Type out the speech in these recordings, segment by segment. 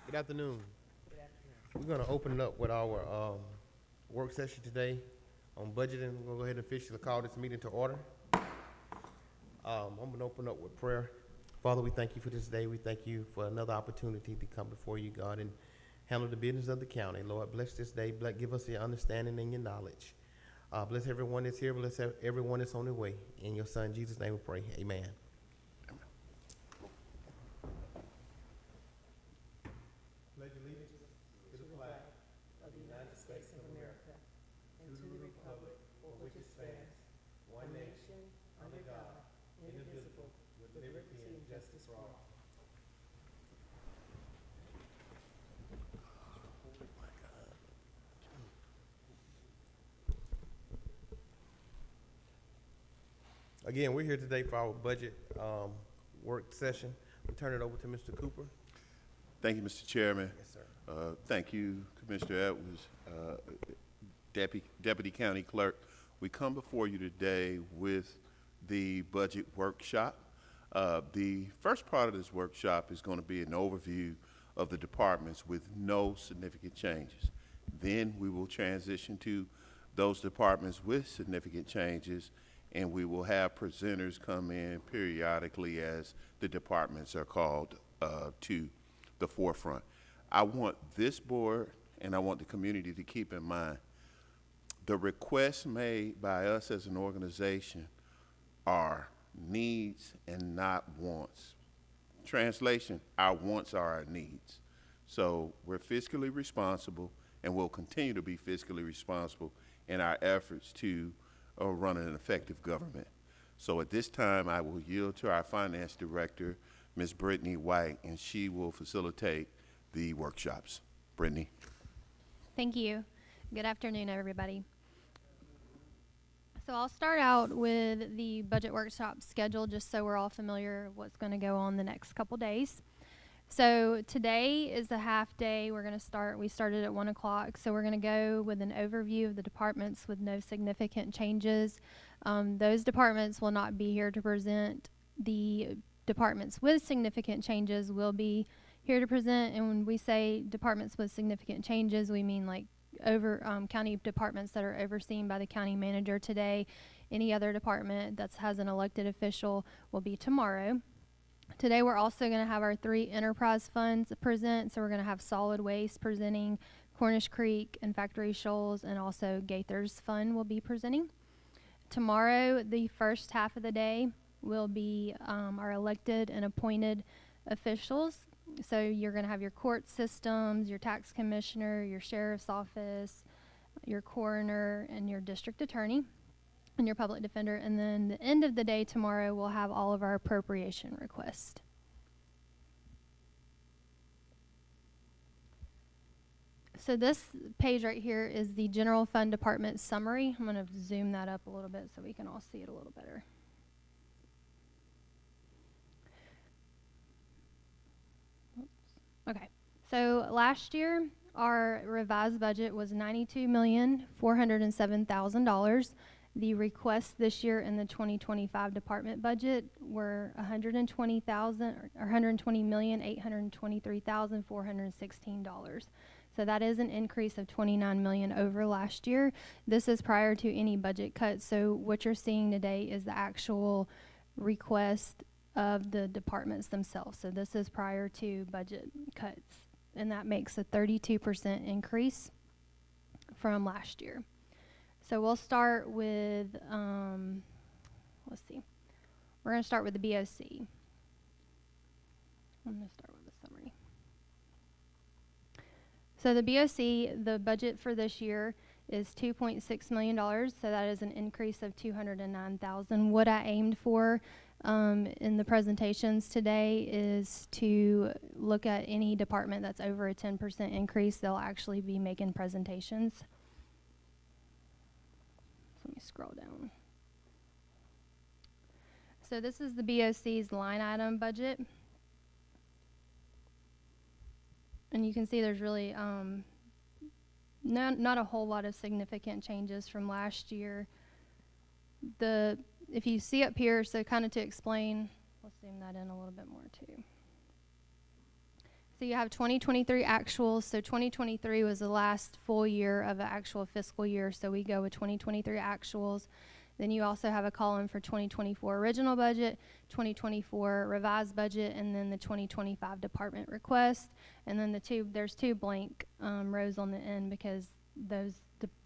Good afternoon. Good afternoon. We're going to open it up with our work session today on budgeting. We're going to go ahead and officially call this meeting to order. I'm going to open up with prayer. Father, we thank you for this day. We thank you for another opportunity to come before you, God, and handle the business of the county. Lord, bless this day. Give us your understanding and your knowledge. Bless everyone that's here. Bless everyone that's on their way. In your son, Jesus' name we pray. Amen. Pledge allegiance to the flag Of the United States of America, and to the republic for which it stands, one nation, under God, indivisible, with liberty and justice for all. Again, we're here today for our budget work session. We'll turn it over to Mr. Cooper. Thank you, Mr. Chairman. Yes, sir. Thank you, Commissioner Edwards, Deputy County Clerk. We come before you today with the budget workshop. The first part of this workshop is going to be an overview of the departments with no significant changes. Then we will transition to those departments with significant changes, and we will have presenters come in periodically as the departments are called to the forefront. I want this board and I want the community to keep in mind the requests made by us as an organization are needs and not wants. Translation, our wants are our needs. So we're fiscally responsible and will continue to be fiscally responsible in our efforts to run an effective government. So at this time, I will yield to our finance director, Ms. Brittany White, and she will facilitate the workshops. Brittany. Thank you. Good afternoon, everybody. So I'll start out with the budget workshop schedule just so we're all familiar with what's going to go on the next couple days. So today is the half day. We started at 1 o'clock, so we're going to go with an overview of the departments with no significant changes. Those departments will not be here to present. The departments with significant changes will be here to present, and when we say departments with significant changes, we mean like county departments that are overseen by the county manager today. Any other department that has an elected official will be tomorrow. Today we're also going to have our 3 enterprise funds present. So we're going to have solid waste presenting, Cornish Creek and Factory Shoals, and also Gaither's fund will be presenting. Tomorrow, the first half of the day will be our elected and appointed officials. So you're going to have your court systems, your tax commissioner, your sheriff's office, your coroner, and your district attorney, and your public defender. And then the end of the day tomorrow, we'll have all of our appropriation requests. So this page right here is the general fund department summary. I'm going to zoom that up a little bit so we can all see it a little better. Okay, so last year our revised budget was $92,407,000. The requests this year in the 2025 department budget were $120,823,416. So that is an increase of $29 million over last year. This is prior to any budget cuts. So what you're seeing today is the actual request of the departments themselves. So this is prior to budget cuts, and that makes a 32% increase from last year. So we'll start with, let's see, we're going to start with the BOC. I'm going to start with the summary. So the BOC, the budget for this year is $2.6 million, so that is an increase of $209,000. What I aimed for in the presentations today is to look at any department that's over a 10% increase. They'll actually be making presentations. So let me scroll down. So this is the BOC's line item budget. And you can see there's really not a whole lot of significant changes from last year. If you see up here, so kind of to explain, let's zoom that in a little bit more too. So you have 2023 actuals. So 2023 was the last full year of an actual fiscal year. So we go with 2023 actuals. Then you also have a column for 2024 original budget, 2024 revised budget, and then the 2025 department request. And then there's two blank rows on the end because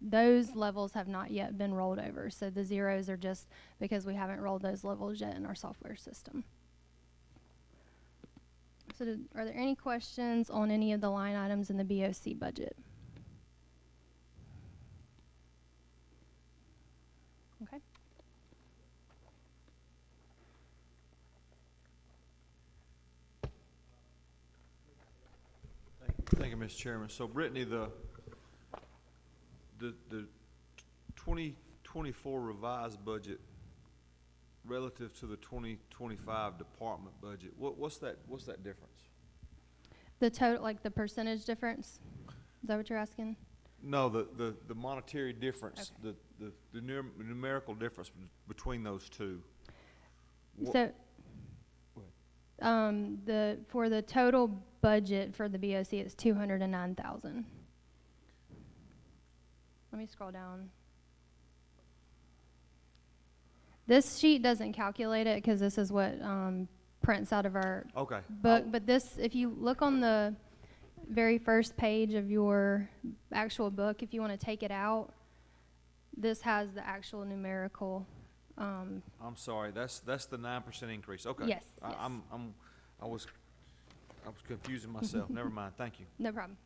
those levels have not yet been rolled over. So the zeros are just because we haven't rolled those levels yet in our software system. So are there any questions on any of the line items in the BOC budget? Okay. Thank you, Mr. Chairman. So Brittany, the 2024 revised budget relative to the 2025 department budget, what's that difference? The total, like the percentage difference? Is that what you're asking? No, the monetary difference, okay. the numerical difference between those two. For the total budget for the BOC, it's $209,000. Let me scroll down. This sheet doesn't calculate it because this is what prints out of our book. But this, if you look on the very first page of your actual book, if you want to take it out, this has the actual numerical. I'm sorry, that's the 9% increase. Okay. Yes. I was confusing myself. Never mind. Thank you. No problem.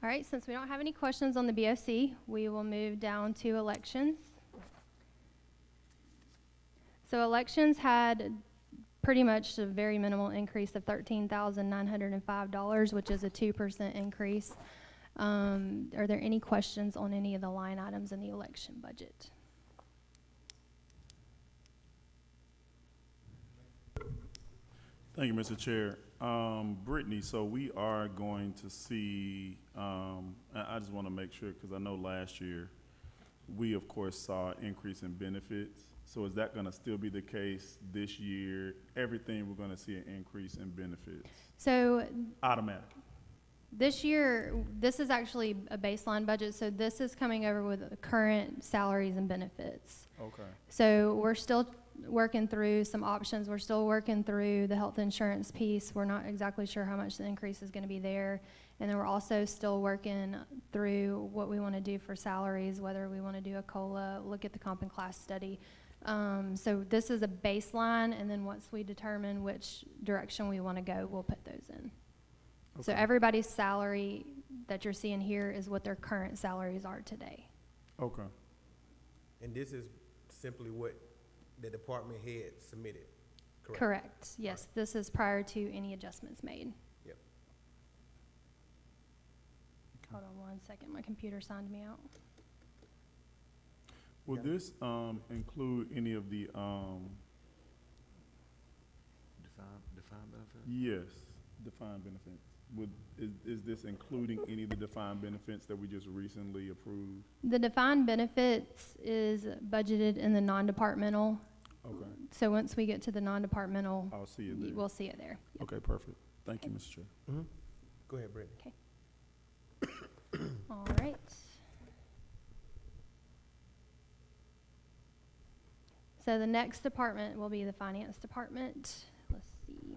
All right. Since we don't have any questions on the BOC, we will move down to elections. So elections had pretty much a very minimal increase of $13,905, which is a 2% increase. Are there any questions on any of the line items in the election budget? Thank you, Mr. Chair. Brittany, so we are going to see, I just want to make sure, because I know last year we, of course, saw an increase in benefits. So is that going to still be the case this year? Everything we're going to see an increase in benefits? So automatic. This year, this is actually a baseline budget. So this is coming over with current salaries and benefits. Okay. So we're still working through some options. We're still working through the health insurance piece. We're not exactly sure how much the increase is going to be there. And then we're also still working through what we want to do for salaries, whether we want to do a COLA, look at the comp and class study. So this is a baseline, and then once we determine which direction we want to go, we'll put those in. Okay. So everybody's salary that you're seeing here is what their current salaries are today. Okay. And this is simply what the department head submitted, correct? Correct, yes. Right. This is prior to any adjustments made. Yep. Hold on one second, my computer signed me out. Will this include any of the defined benefits? Yes, defined benefits. Is this including any of the defined benefits that we just recently approved? The defined benefits is budgeted in the non-departmental. Okay. So once we get to the non-departmental, I'll see it there. we'll see it there. Yep. Okay, perfect. Thank you, Mr. Chair. Mm-hmm. Go ahead, Brittany. Okay. All right. So the next department will be the finance department. Let's see.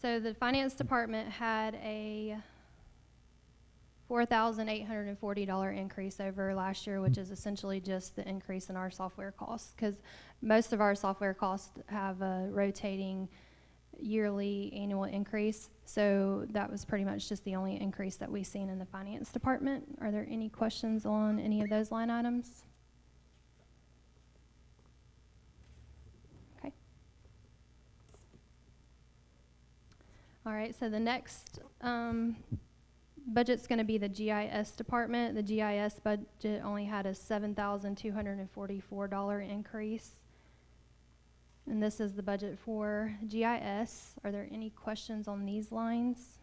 So the finance department had a $4,840 increase over last year, which is essentially just the increase in our software costs, because most of our software costs have a rotating yearly annual increase. So that was pretty much just the only increase that we've seen in the finance department. Are there any questions on any of those line items? Okay. All right, so the next budget's going to be the GIS department. The GIS budget only had a $7,244 increase. And this is the budget for GIS. Are there any questions on these lines?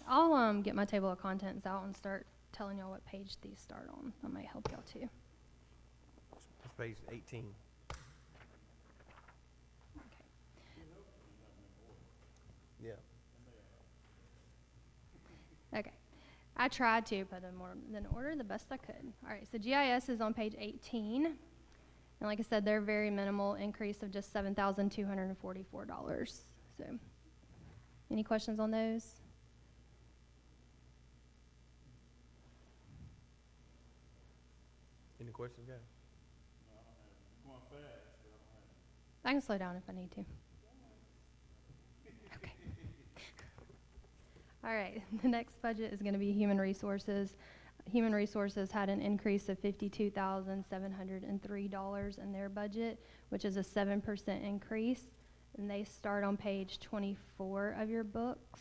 I'll get my table of contents out and start telling y'all what page these start on. That might help y'all too. It's page 18. Okay. Yeah. Okay. I tried to put them more in order the best I could. All right, so GIS is on page 18. And like I said, they're very minimal increase of just $7,244. So, any questions on those? Any questions, guys? Going fast, but I don't have it. I can slow down if I need to. Okay. All right, the next budget is going to be human resources. Human resources had an increase of $52,703 in their budget, which is a 7% increase. And they start on page 24 of your books.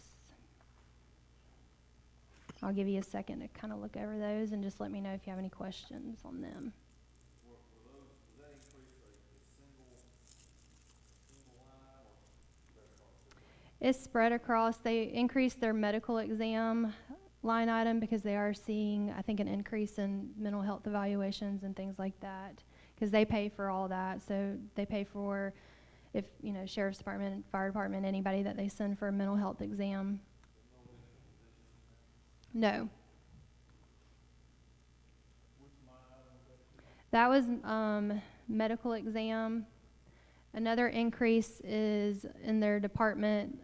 I'll give you a second to kind of look over those and just let me know if you have any questions on them. Was that increase a single line or spread across the? It's spread across. They increased their medical exam line item because they are seeing, I think, an increase in mental health evaluations and things like that, because they pay for all that. So they pay for, if, you know, sheriff's department, fire department, anybody that they send for a mental health exam. No. That was medical exam. Another increase is in their department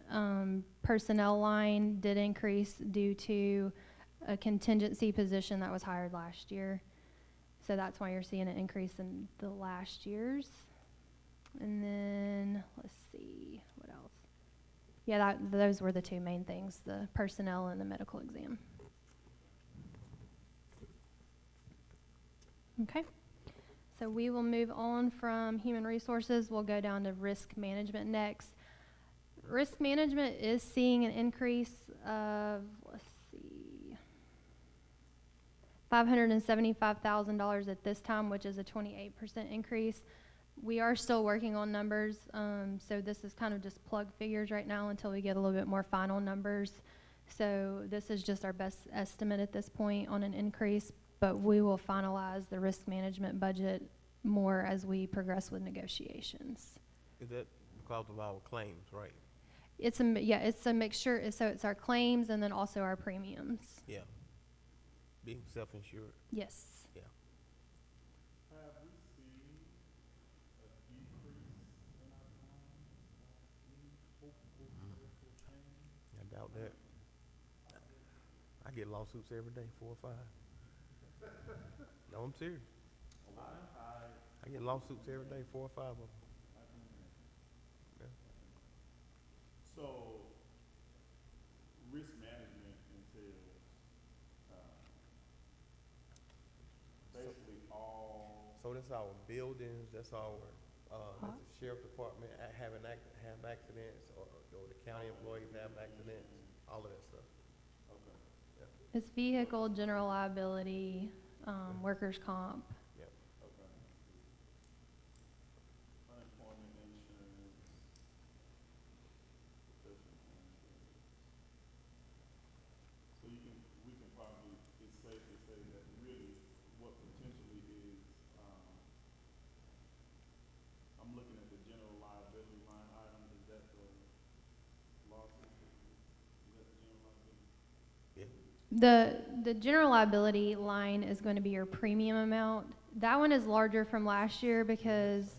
personnel line did increase due to a contingency position that was hired last year. So that's why you're seeing an increase in the last year's. And then, let's see, what else? Yeah, those were the two main things, the personnel and the medical exam. Okay. So we will move on from human resources. We'll go down to risk management next. Risk management is seeing an increase of, let's see, $575,000 at this time, which is a 28% increase. We are still working on numbers, so this is kind of just plug figures right now until we get a little bit more final numbers. So this is just our best estimate at this point on an increase, but we will finalize the risk management budget more as we progress with negotiations. Is that because of our claims, right? It's a mixture. So it's our claims and then also our premiums. Yeah. Being self-insured. Yes. Yeah. Have we seen a decrease in our claims? I doubt that. I get lawsuits every day, 4 or 5. No, I'm serious. I get lawsuits every day, 4 or 5 of them. Yeah. So, risk management entails basically all. So that's our buildings, that's our, that's the sheriff department have accidents, or the county employees have accidents, all of that stuff. Okay. It's vehicle, general liability, workers' comp. Yep. Okay. Unemployment insurance, professional insurance. So we can probably, it's safe to say that really what potentially is, I'm looking at the general liability line item, is that the lawsuit? Is that the general liability? Yeah. The general liability line is going to be your premium amount. That one is larger from last year because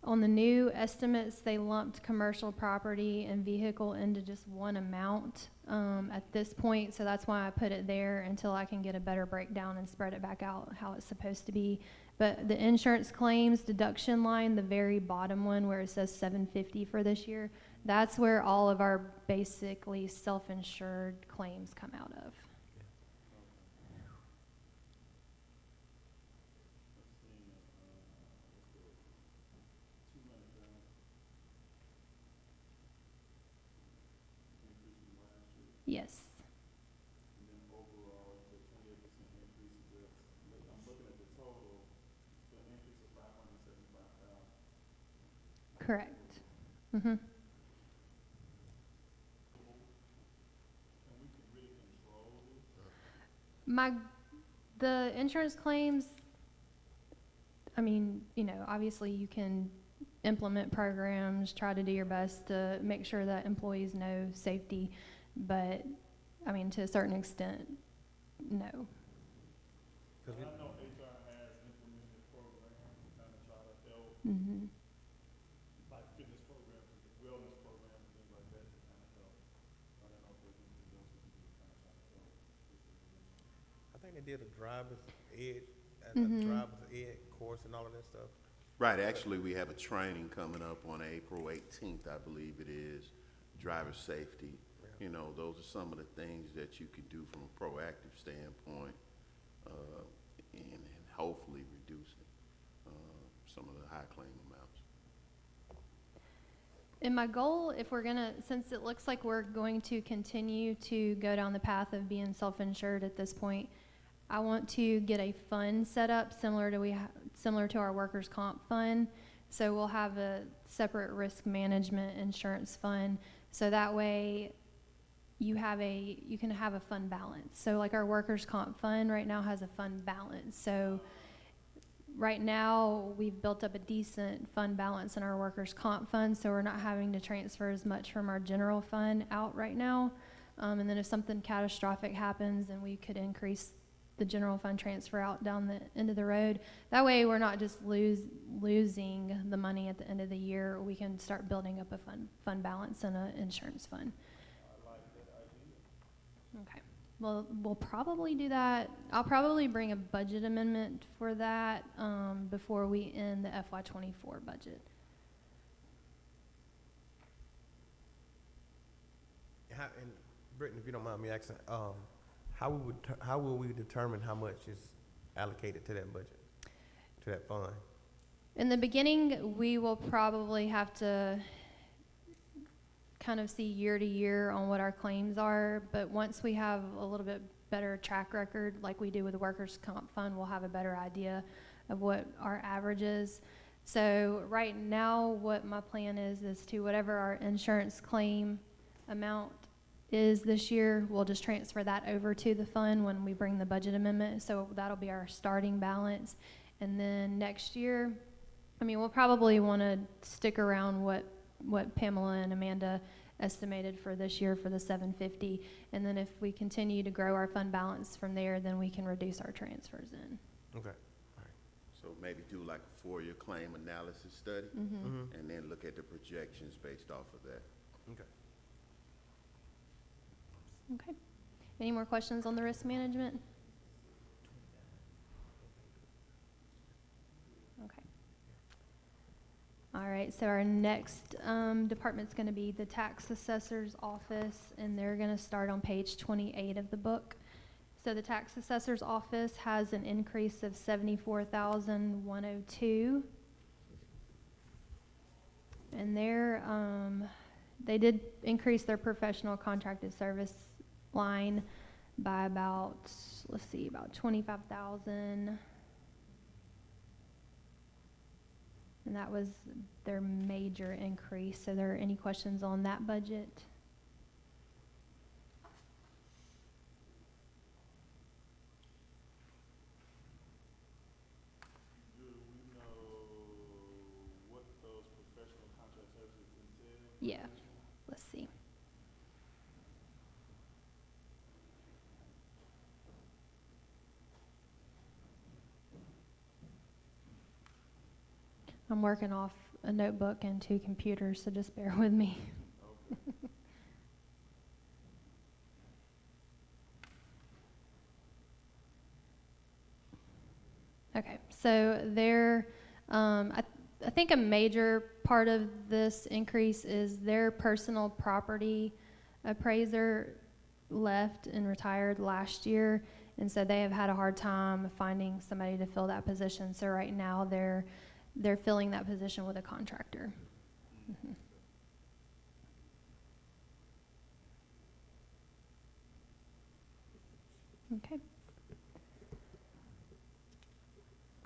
on the new estimates, they lumped commercial property and vehicle into just one amount at this point. So that's why I put it there until I can get a better breakdown and spread it back out how it's supposed to be. But the insurance claims deduction line, the very bottom one where it says $750 for this year, that's where all of our basically self-insured claims come out of. Yes. And then overall, it's a 28% increase. I'm looking at the total, the increase of 575,000. Correct. Mm-hmm. And we can really control this. The insurance claims, I mean, you know, obviously you can implement programs, try to do your best to make sure that employees know safety. But, I mean, to a certain extent, no. Cause we, I know HR has implemented programs to kind of try to help, Mm-hmm. like fitness programs, wellness programs, and things like that to kind of help. I don't know if there's anything else we can do to kind of try to help. I think they did a driver's ed, Mhm. driver's ed course and all of that stuff. Right, actually, we have a training coming up on April 18th, I believe it is, driver safety. You know, those are some of the things that you could do from a proactive standpoint, and hopefully reducing some of the high claim amounts. And my goal, if we're gonna, since it looks like we're going to continue to go down the path of being self-insured at this point, I want to get a fund set up similar to our workers' comp fund. So we'll have a separate risk management insurance fund. So that way you can have a fund balance. So like our workers' comp fund right now has a fund balance. So right now we've built up a decent fund balance in our workers' comp fund, so we're not having to transfer as much from our general fund out right now. And then if something catastrophic happens, then we could increase the general fund transfer out down the end of the road. That way we're not just losing the money at the end of the year. We can start building up a fund balance and an insurance fund. Okay. Well, we'll probably do that. I'll probably bring a budget amendment for that before we end the FY24 budget. And Brittany, if you don't mind me asking, how will we determine how much is allocated to that budget, to that fund? In the beginning, we will probably have to kind of see year to year on what our claims are, but once we have a little bit better track record, like we do with the workers' comp fund, we'll have a better idea of what our average is. So right now, what my plan is to whatever our insurance claim amount is this year, we'll just transfer that over to the fund when we bring the budget amendment. So that'll be our starting balance. And then next year, I mean, we'll probably want to stick around what Pamela and Amanda estimated for this year for the 750. And then if we continue to grow our fund balance from there, then we can reduce our transfers in. Okay. So maybe do like a 4-year claim analysis study, and then look at the projections based off of that. Okay. Okay. Any more questions on the risk management? Okay. All right, so our next department's going to be the tax assessor's office, and they're going to start on page 28 of the book. So the tax assessor's office has an increase of $74,102. And they did increase their professional contracted service line by about, let's see, about 25,000. And that was their major increase. So there are any questions on that budget? Do we know what those professional contract services entail? Yeah, let's see. I'm working off a notebook and 2 computers, so just bear with me. Okay, so I think a major part of this increase is their personal property appraiser left and retired last year, and so they have had a hard time finding somebody to fill that position. So right now they're filling that position with a contractor. Mm-hmm. Okay.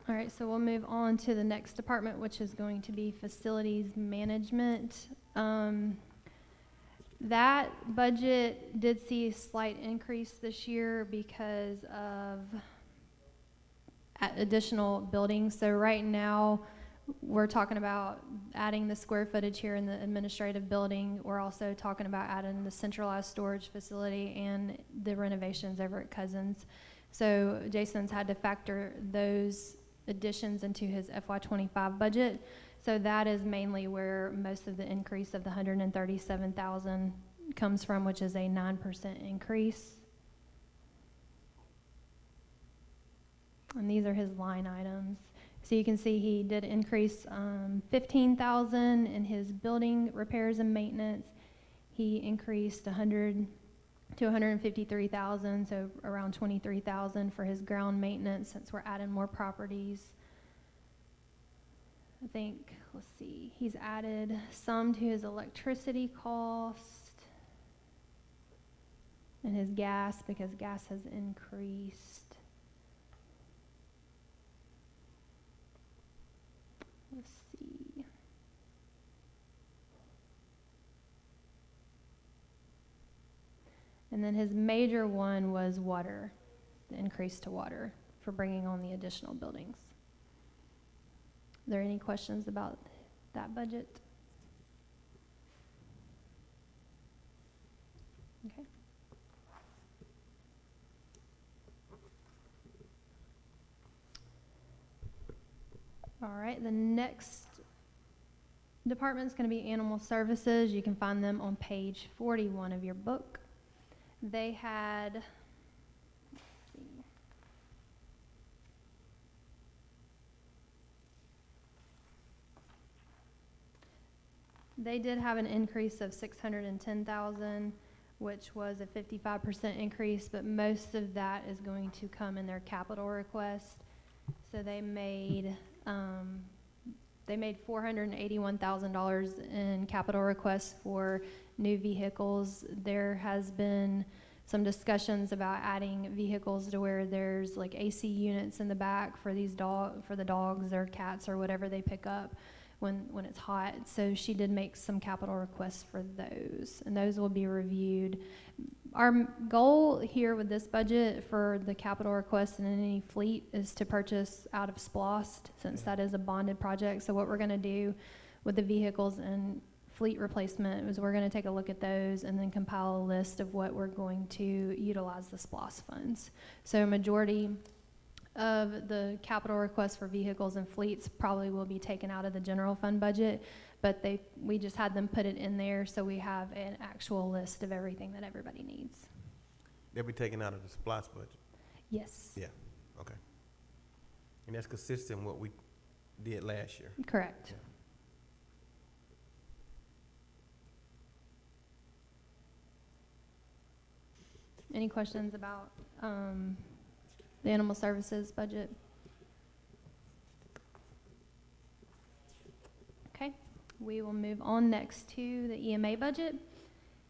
All right, so we'll move on to the next department, which is going to be facilities management. That budget did see a slight increase this year because of additional buildings. So right now we're talking about adding the square footage here in the administrative building. We're also talking about adding the centralized storage facility and the renovations over at Cousins. So Jason's had to factor those additions into his FY25 budget. So that is mainly where most of the increase of the $137,000 comes from, which is a 9% increase. And these are his line items. So you can see he did increase $15,000 in his building repairs and maintenance. He increased $100,000 to $153,000, so around $23,000 for his ground maintenance since we're adding more properties. I think, let's see, he's added some to his electricity cost and his gas because gas has increased. Let's see. And then his major one was water, the increase to water for bringing on the additional buildings. Are there any questions about that budget? Okay. All right, the next department is going to be Animal Services. You can find them on page 41 of your book. They had, let's see, they did have an increase of $610,000, which was a 55% increase, but most of that is going to come in their capital request. So they made $481,000 in capital requests for new vehicles. There has been some discussions about adding vehicles to where there's like AC units in the back for these for the dogs or cats or whatever they pick up when it's hot. So she did make some capital requests for those, and those will be reviewed. Our goal here with this budget for the capital requests and any fleet is to purchase out of SPLOST, since that is a bonded project. So what we're going to do with the vehicles and fleet replacement is we're going to take a look at those and then compile a list of what we're going to utilize the SPLOST funds. So a majority of the capital requests for vehicles and fleets probably will be taken out of the general fund budget, but we just had them put it in there so we have an actual list of everything that everybody needs. They'll be taken out of the SPLOST budget? Yes. Yeah, okay. And that's consistent with what we did last year? Correct. Yeah. Any questions about the animal services budget? Okay, we will move on next to the EMA budget.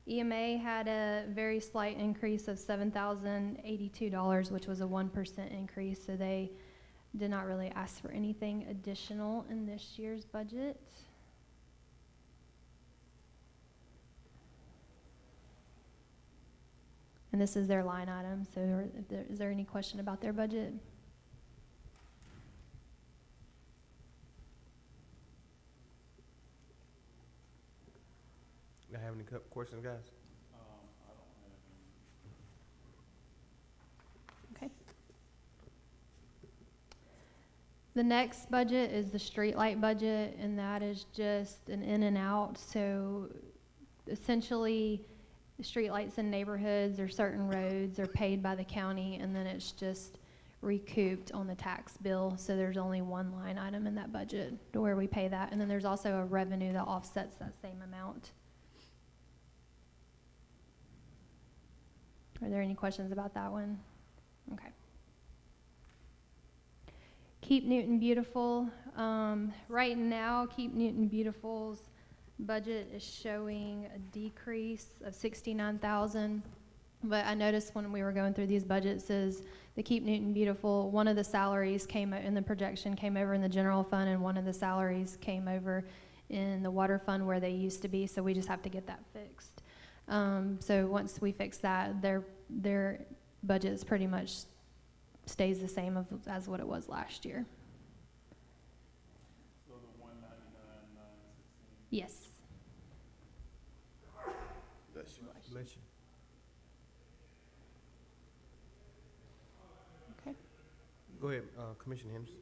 EMA had a very slight increase of $7,082, which was a 1% increase, so they did not really ask for anything additional in this year's budget. And this is their line item, so is there any question about their budget? Do you have any questions, guys? Okay. The next budget is the streetlight budget, and that is just an in and out. So essentially, the streetlights in neighborhoods or certain roads are paid by the county, and then it's just recouped on the tax bill. So there's only one line item in that budget to where we pay that, and then there's also a revenue that offsets that same amount. Are there any questions about that one? Okay. Keep Newton Beautiful. Right now, Keep Newton Beautiful's budget is showing a decrease of $69,000. But I noticed when we were going through these budgets is the Keep Newton Beautiful, one of the salaries came in the projection came over in the general fund, and one of the salaries came over in the water fund where they used to be. So we just have to get that fixed. So once we fix that, their budget is pretty much stays the same as what it was last year. So the Yes. Bless you. Bless you. Okay. Go ahead, Commissioner Henderson.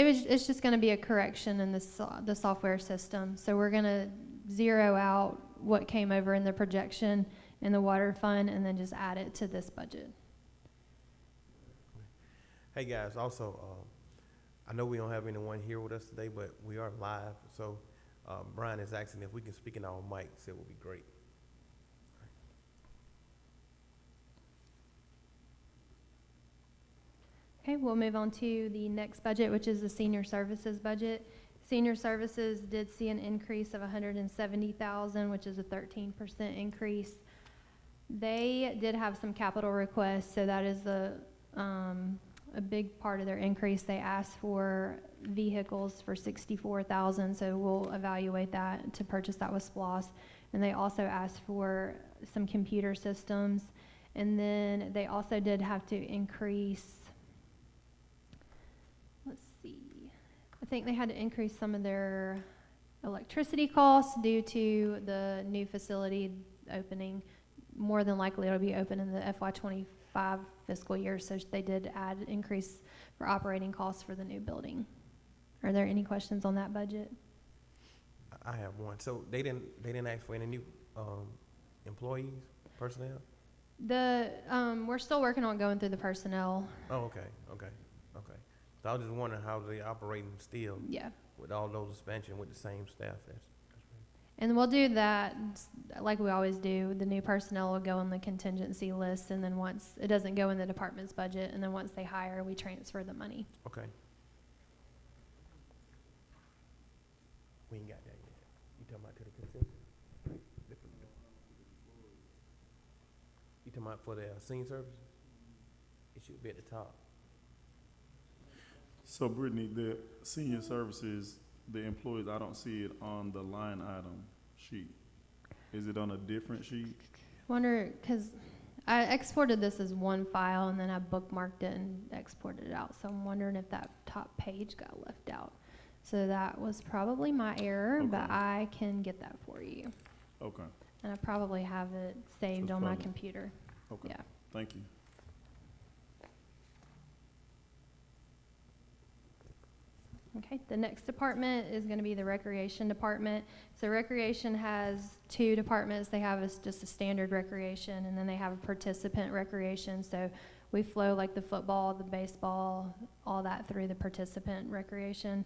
It's just gonna be a correction in the software system. So we're gonna zero out what came over in the projection in the water fund and then just add it to this budget. Hey, guys, also, I know we don't have anyone here with us today, but we are live, so Brian is asking if we can speak in our mics. It would be great. Okay, we'll move on to the next budget, which is the senior services budget. Senior services did see an increase of $170,000, which is a 13% increase. They did have some capital requests, so that is a big part of their increase. They asked for vehicles for $64,000, so we'll evaluate that to purchase that with SPLOS. And they also asked for some computer systems. And then they also did have to increase, let's see, I think they had to increase some of their electricity costs due to the new facility opening. More than likely it'll be open in the FY25 fiscal year, so they did add an increase for operating costs for the new building. Are there any questions on that budget? I have one. So they didn't ask for any new employees, personnel? We're still working on going through the personnel. Oh, okay. So I was just wondering how they operating still Yeah. with all those expansion with the same staff. And we'll do that like we always do. The new personnel will go on the contingency list, and then once it doesn't go in the department's budget, and then once they hire, we transfer the money. Okay. We ain't got that yet. You talking about to the consensus? You talking about for the senior services? It should be at the top. So Brittany, the senior services, the employees, I don't see it on the line item sheet. Is it on a different sheet? Wonder, because I exported this as one file, and then I bookmarked it and exported it out. So I'm wondering if that top page got left out. So that was probably my error, but Okay. I can get that for you. Okay, And I probably have it saved So on my probably- computer. okay, Yeah. thank you. Okay, the next department is going to be the recreation department. So recreation has two departments. They have just a standard recreation, and then they have a participant recreation. So we flow like the football, the baseball, all that through the participant recreation.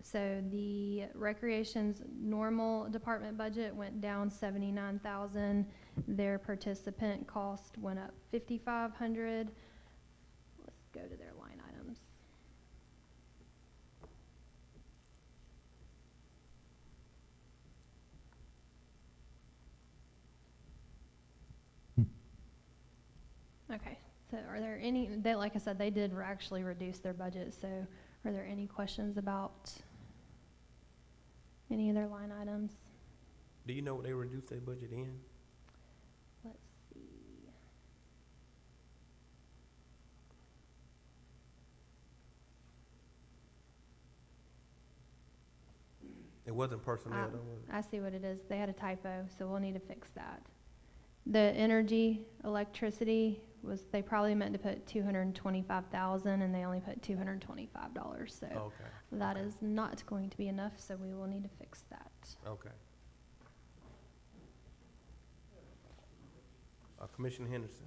So the recreation's normal department budget went down $79,000. Their participant cost went up $5,500. Let's go to their line items. Okay, so are there any, like I said, they did actually reduce their budget, so are there any questions about any of their line items? Do you know what they reduced their budget in? Let's see. It wasn't personnel, though, was it? I see what it is. They had a typo, so we'll need to fix that. The energy, electricity was, they probably meant to put 225,000 and they only put $225. So Okay, that is not going to be enough, so we will need to fix that. okay. Commissioner Henderson?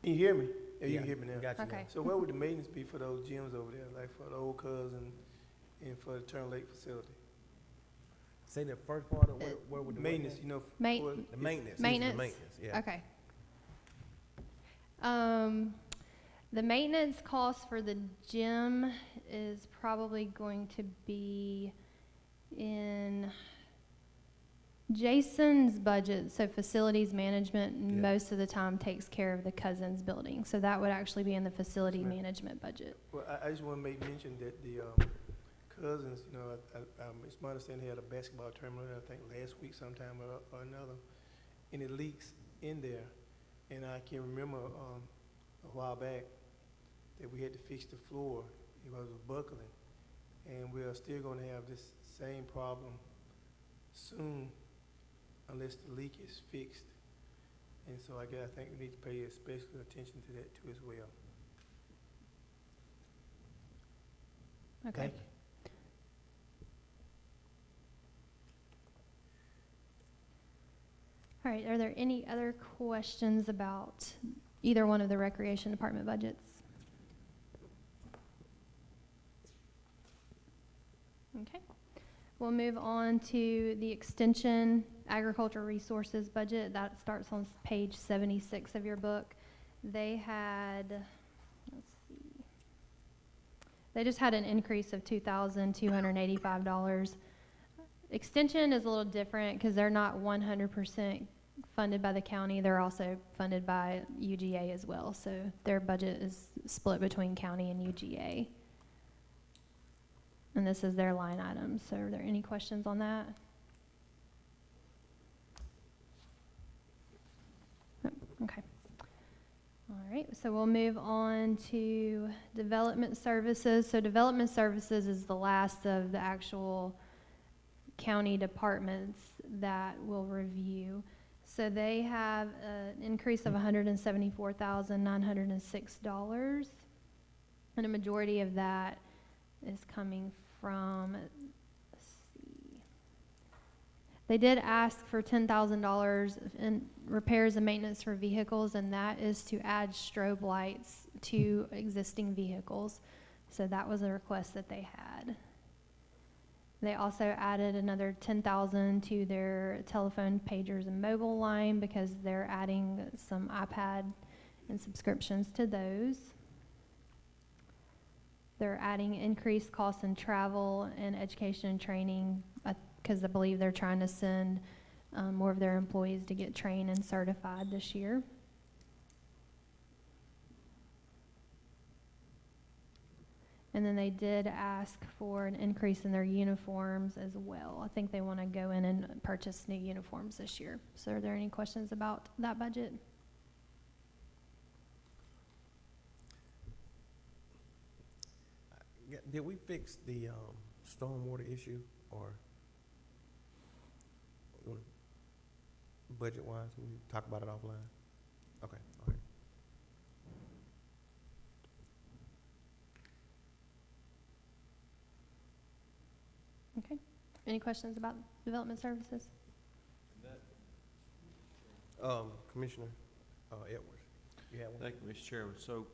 Can you hear me? Yeah, you Yeah, can hear me now. Got you now. Okay. So where would the maintenance be for those gyms over there, like for the Old Cuz and for the Turn Lake facility? Say the first part of where would the Maintenance, you know. Ma- for- The maintenance. Maintenance? The maintenance, yeah. Okay. The maintenance cost for the gym is probably going to be in Jason's budget. So facilities management Yeah. most of the time takes care of the Cousins building. So that would actually be in the facility Right. management budget. Well, I just want to make mention that the Cousins, you know, it's my understanding they had a basketball tournament, I think last week sometime or another, and it leaks in there. And I can remember a while back that we had to fix the floor. It was buckling. And we are still going to have this same problem soon unless the leak is fixed. And so I think we need to pay special attention to that too as well. Okay. Thank you. All right, are there any other questions about either one of the recreation department budgets? Okay, we'll move on to the extension agricultural resources budget. That starts on page 76 of your book. They had, let's see, they just had an increase of $2,285. Extension is a little different because they're not 100% funded by the county. They're also funded by UGA as well. So their budget is split between county and UGA. And this is their line item. So are there any questions on that? No? Okay. All right, so we'll move on to development services. So development services is the last of the actual county departments that we'll review. So they have an increase of $174,906, and a majority of that is coming from, let's see, they did ask for $10,000 in repairs and maintenance for vehicles, and that is to add strobe lights to existing vehicles. So that was a request that they had. They also added another $10,000 to their telephone, pagers, and mobile line because they're adding some iPad and subscriptions to those. They're adding increased costs in travel and education and training because I believe they're trying to send more of their employees to get trained and certified this year. And then they did ask for an increase in their uniforms as well. I think they want to go in and purchase new uniforms this year. So are there any questions about that budget? Did we fix the stormwater issue, or budget-wise, we talk about it offline? Okay, all right. Okay. Any questions about development services? Commissioner Edwards, you have one? Thank you, Mr. Chairman. So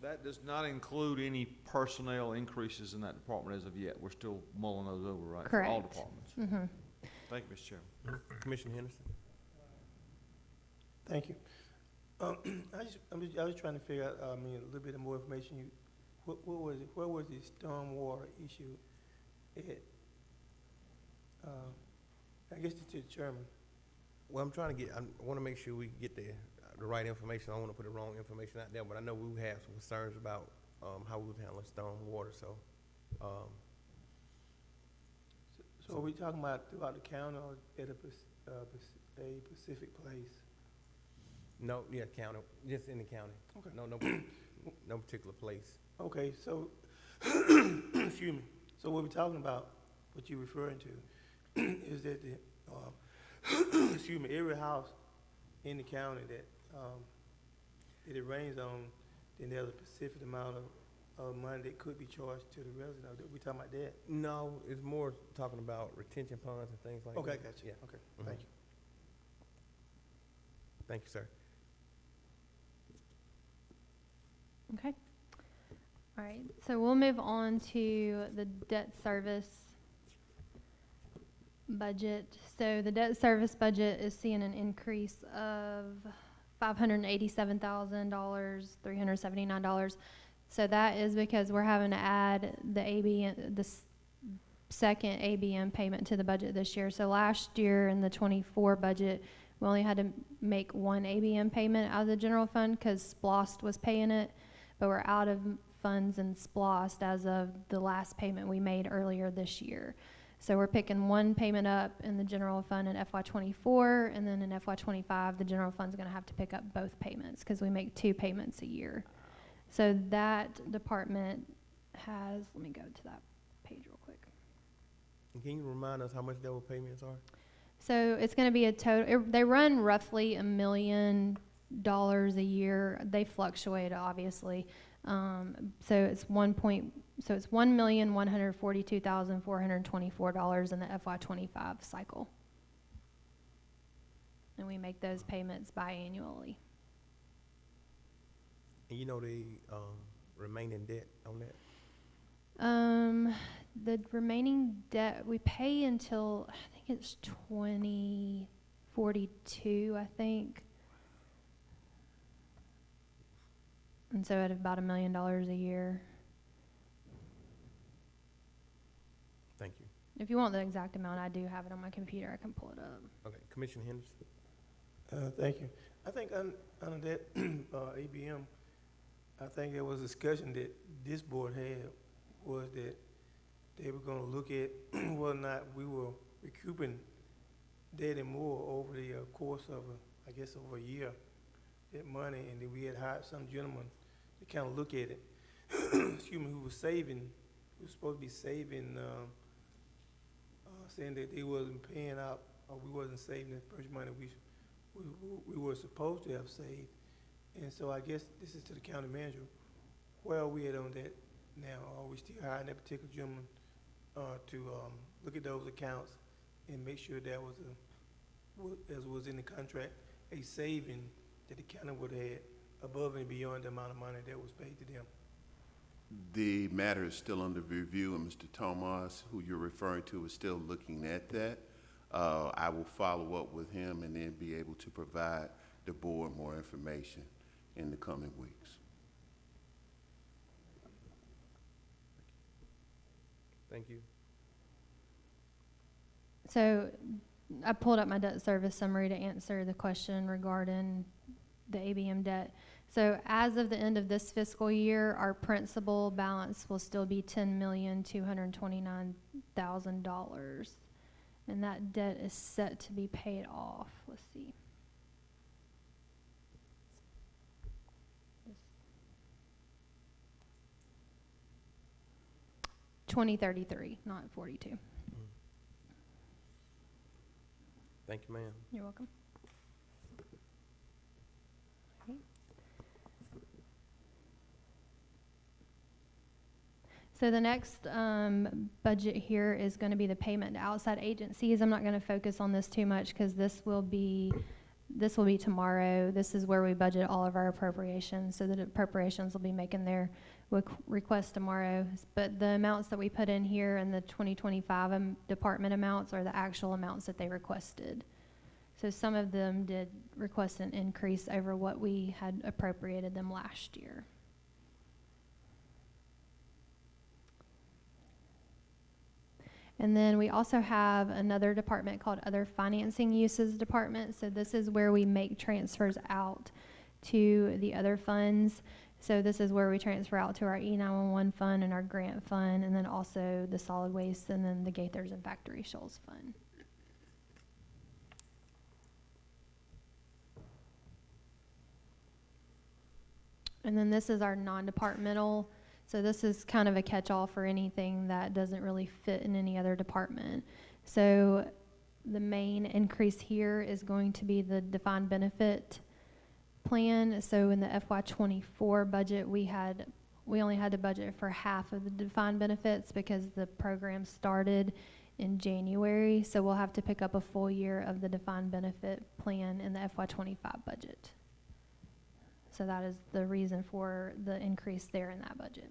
that does not include any personnel increases in that department as of yet. We're still mulling those over, right? For all Correct. departments. Mm-hmm. Thank you, Mr. Chairman. Commissioner Henderson? Thank you. I was trying to figure out, a little bit more information. What was it? Where was the stormwater issue at? I guess to the chairman. Well, I want to make sure we get the right information. I don't want to put the wrong information out there, but I know we have some concerns about how we would handle storm water, so. So are we talking about throughout the county or at a specific place? No, yeah, county, just in the county. Okay. No particular place. Okay, so, excuse me. So what we're talking about, what you're referring to, is that the, excuse me, every house in the county that it rains on, then there's a specific amount of money that could be charged to the resident. We talking about that? No, it's more talking about retention ponds and things like that. Okay, I got you. Yeah. Okay, Mhm. thank you. Thank you, sir. Okay. All right, so we'll move on to the debt service budget. So the debt service budget is seeing an increase of $587,000, $379. So that is because we're having to add the second ABM payment to the budget this year. So last year in the 24 budget, we only had to make one ABM payment out of the general fund because SPLOST was paying it, but we're out of funds in SPLOST as of the last payment we made earlier this year. So we're picking one payment up in the general fund in FY24, and then in FY25, the general fund's gonna have to pick up both payments because we make 2 payments a year. So that department has, let me go to that page real quick. And can you remind us how much those payments are? So it's going to be a total, they run roughly $1 million a year. They fluctuate, obviously. So it's $1,142,424 in the FY25 cycle. And we make those payments biannually. And you know the remaining debt on that? The remaining debt we pay until, I think it's 2042, I think. And so at about $1 million a year. Thank you. If you want the exact amount, I do have it on my computer. I can pull it up. Okay, Commissioner Henderson. Thank you. I think under that ABM, I think there was a discussion that this board had was that they were going to look at whether or not we were recouping that and more over the course of, I guess, over a year, that money, and then we had hired some gentleman to kind of look at it. Excuse me, who was supposed to be saving, saying that they wasn't paying out, or we wasn't saving the purchase money we were supposed to have saved. And so I guess this is to the county manager. Where are we at on that now? Are we still hiring that particular gentleman to look at those accounts and make sure that was as was in the contract, a saving that the county would have had above and beyond the amount of money that was paid to them? The matter is still under review, and Mr. Tomas, who you're referring to, is still looking at that. I will follow up with him and then be able to provide the board more information in the coming weeks. Thank you. So I pulled up my debt service summary to answer the question regarding the ABM debt. So as of the end of this fiscal year, our principal balance will still be $10,229,000. And that debt is set to be paid off. Let's see. 2033, not 42. Thank you, ma'am. You're welcome. Okay. So the next budget here is going to be the payment to outside agencies. I'm not going to focus on this too much because this will be tomorrow. This is where we budget all of our appropriations. So the appropriations will be making their request tomorrow. But the amounts that we put in here and the 2025 department amounts are the actual amounts that they requested. So some of them did request an increase over what we had appropriated them last year. And then we also have another department called Other Financing Uses Department. So this is where we make transfers out to the other funds. So this is where we transfer out to our E911 fund and our grant fund, and then also the solid waste, and then the Gaithers and Factory Shoals fund. And then this is our non-departmental. So this is kind of a catch-all for anything that doesn't really fit in any other department. So the main increase here is going to be the defined benefit plan. So in the FY24 budget, we only had to budget for half of the defined benefits because the program started in January. So we'll have to pick up a full year of the defined benefit plan in the FY25 budget. So that is the reason for the increase there in that budget.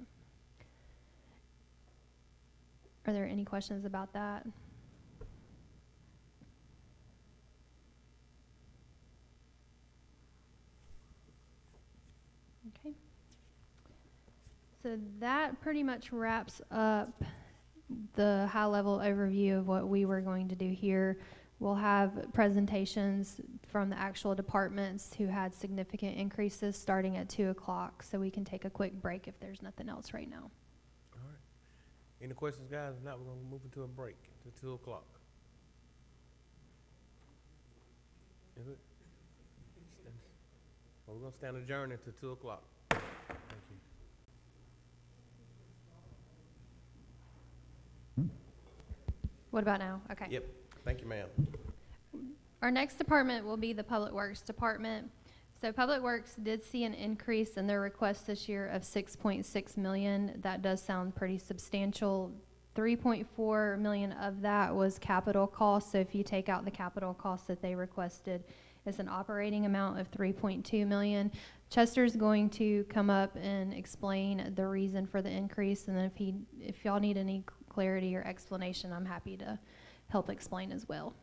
Are there any questions about that? Okay. So that pretty much wraps up the high-level overview of what we were going to do here. We'll have presentations from the actual departments who had significant increases starting at 2 o'clock, so we can take a quick break if there's nothing else right now. All right. Any questions, guys? If not, we're gonna move into a break to 2 o'clock. Is it? Well, we're gonna stand adjourned until 2 o'clock. Thank you. What about now? Okay. Yep. Thank you, ma'am. Our next department will be the Public Works Department. So Public Works did see an increase in their request this year of 6.6 million. That does sound pretty substantial. 3.4 million of that was capital costs. So if you take out the capital costs that they requested, it's an operating amount of 3.2 million. Chester's going to come up and explain the reason for the increase, and then if y'all need any clarity or explanation, I'm happy to help explain as well.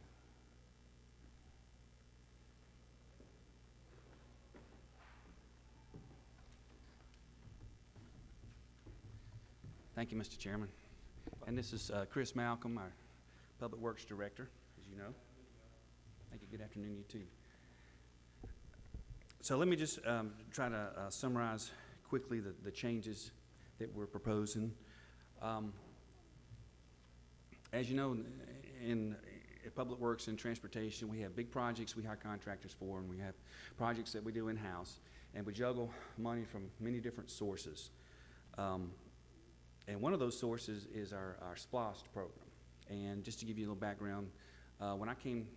Thank you, Mr. Chairman. And this is Chris Malcolm, our Public Works Director, as you know. Thank you. Good afternoon, you too. So let me just try to summarize quickly the changes that we're proposing. As you know, in Public Works and Transportation, we have big projects we hire contractors for, and we have projects that we do in-house, and we juggle money from many different sources. And one of those sources is our SPLOST program. And just to give you a little background, when I came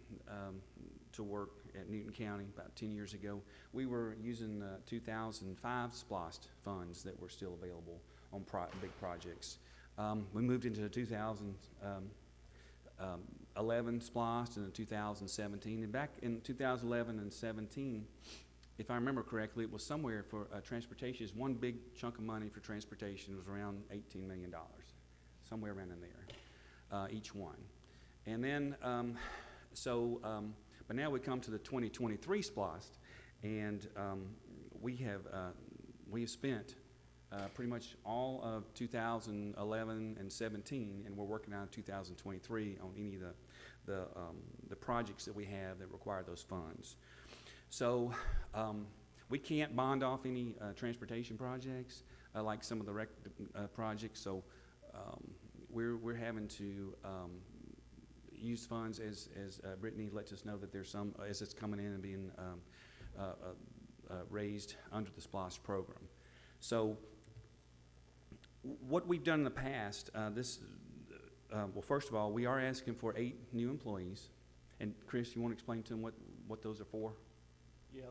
to work at Newton County about 10 years ago, we were using 2005 SPLOST funds that were still available on big projects. We moved into 2011 SPLOST and 2017. And back in 2011 and 17, if I remember correctly, it was somewhere for transportation. One big chunk of money for transportation was around $18 million, somewhere around in there, each one. And then, but now we come to the 2023 SPLOST, and we have spent pretty much all of 2011 and 17, and we're working on 2023 on any of the projects that we have that require those funds. So we can't bond off any transportation projects like some of the rec projects. So we're having to use funds as Brittany lets us know that there's some as it's coming in and being raised under the SPLOST program. So what we've done in the past, well, first of all, we are asking for 8 new employees. And Chris, you want to explain to them what those are for? Yeah,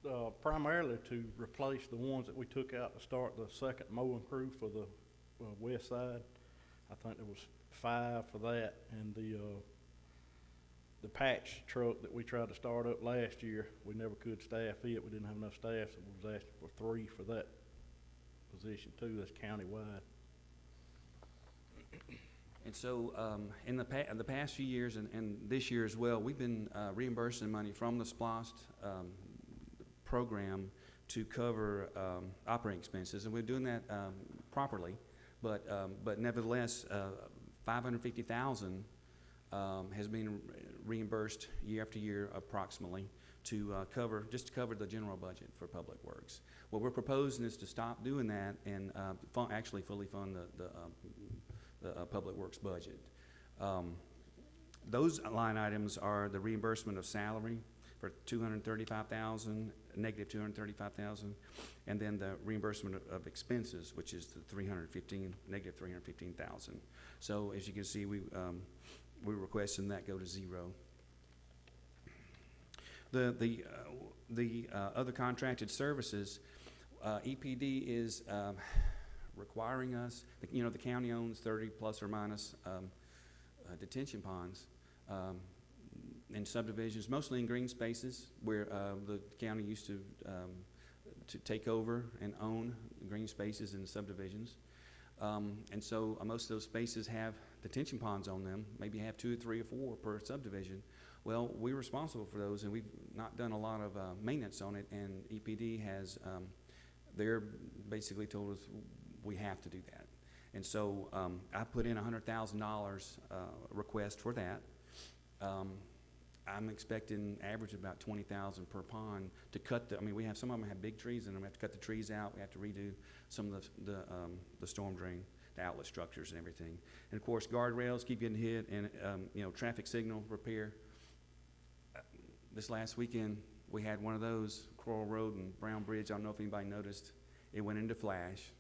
they're primarily to replace the ones that we took out to start the second mowing crew for the west side. I think there was 5 for that, and the patch truck that we tried to start up last year, we never could staff it. We didn't have enough staff, so we was asking for 3 for that position too. That's countywide. And so in the past few years and this year as well, we've been reimbursing money from the SPLOST program to cover operating expenses, and we're doing that properly. But nevertheless, $550,000 has been reimbursed year after year, approximately, to cover the general budget for Public Works. What we're proposing is to stop doing that and actually fully fund the Public Works budget. Those line items are the reimbursement of salary for $235,000, negative $235,000, and then the reimbursement of expenses, which is the negative $315,000. So as you can see, we're requesting that go to 0. The other contracted services, EPD is requiring us, the county owns 30 plus or minus detention ponds in subdivisions, mostly in green spaces where the county used to take over and own green spaces in subdivisions. And so most of those spaces have detention ponds on them, maybe have 2 or 3 or 4 per subdivision. Well, we're responsible for those, and we've not done a lot of maintenance on it, and EPD has they're basically told us we have to do that. And so I put in $100,000 request for that. I'm expecting average about 20,000 per pond to cut I mean, we have some of them have big trees in them. We have to cut the trees out. We have to redo some of the storm drain, the outlet structures and everything. And of course, guardrails keep getting hit, and traffic signal repair. This last weekend, we had one of those, Coral Road and Brown Bridge. I don't know if anybody noticed. It went into flash,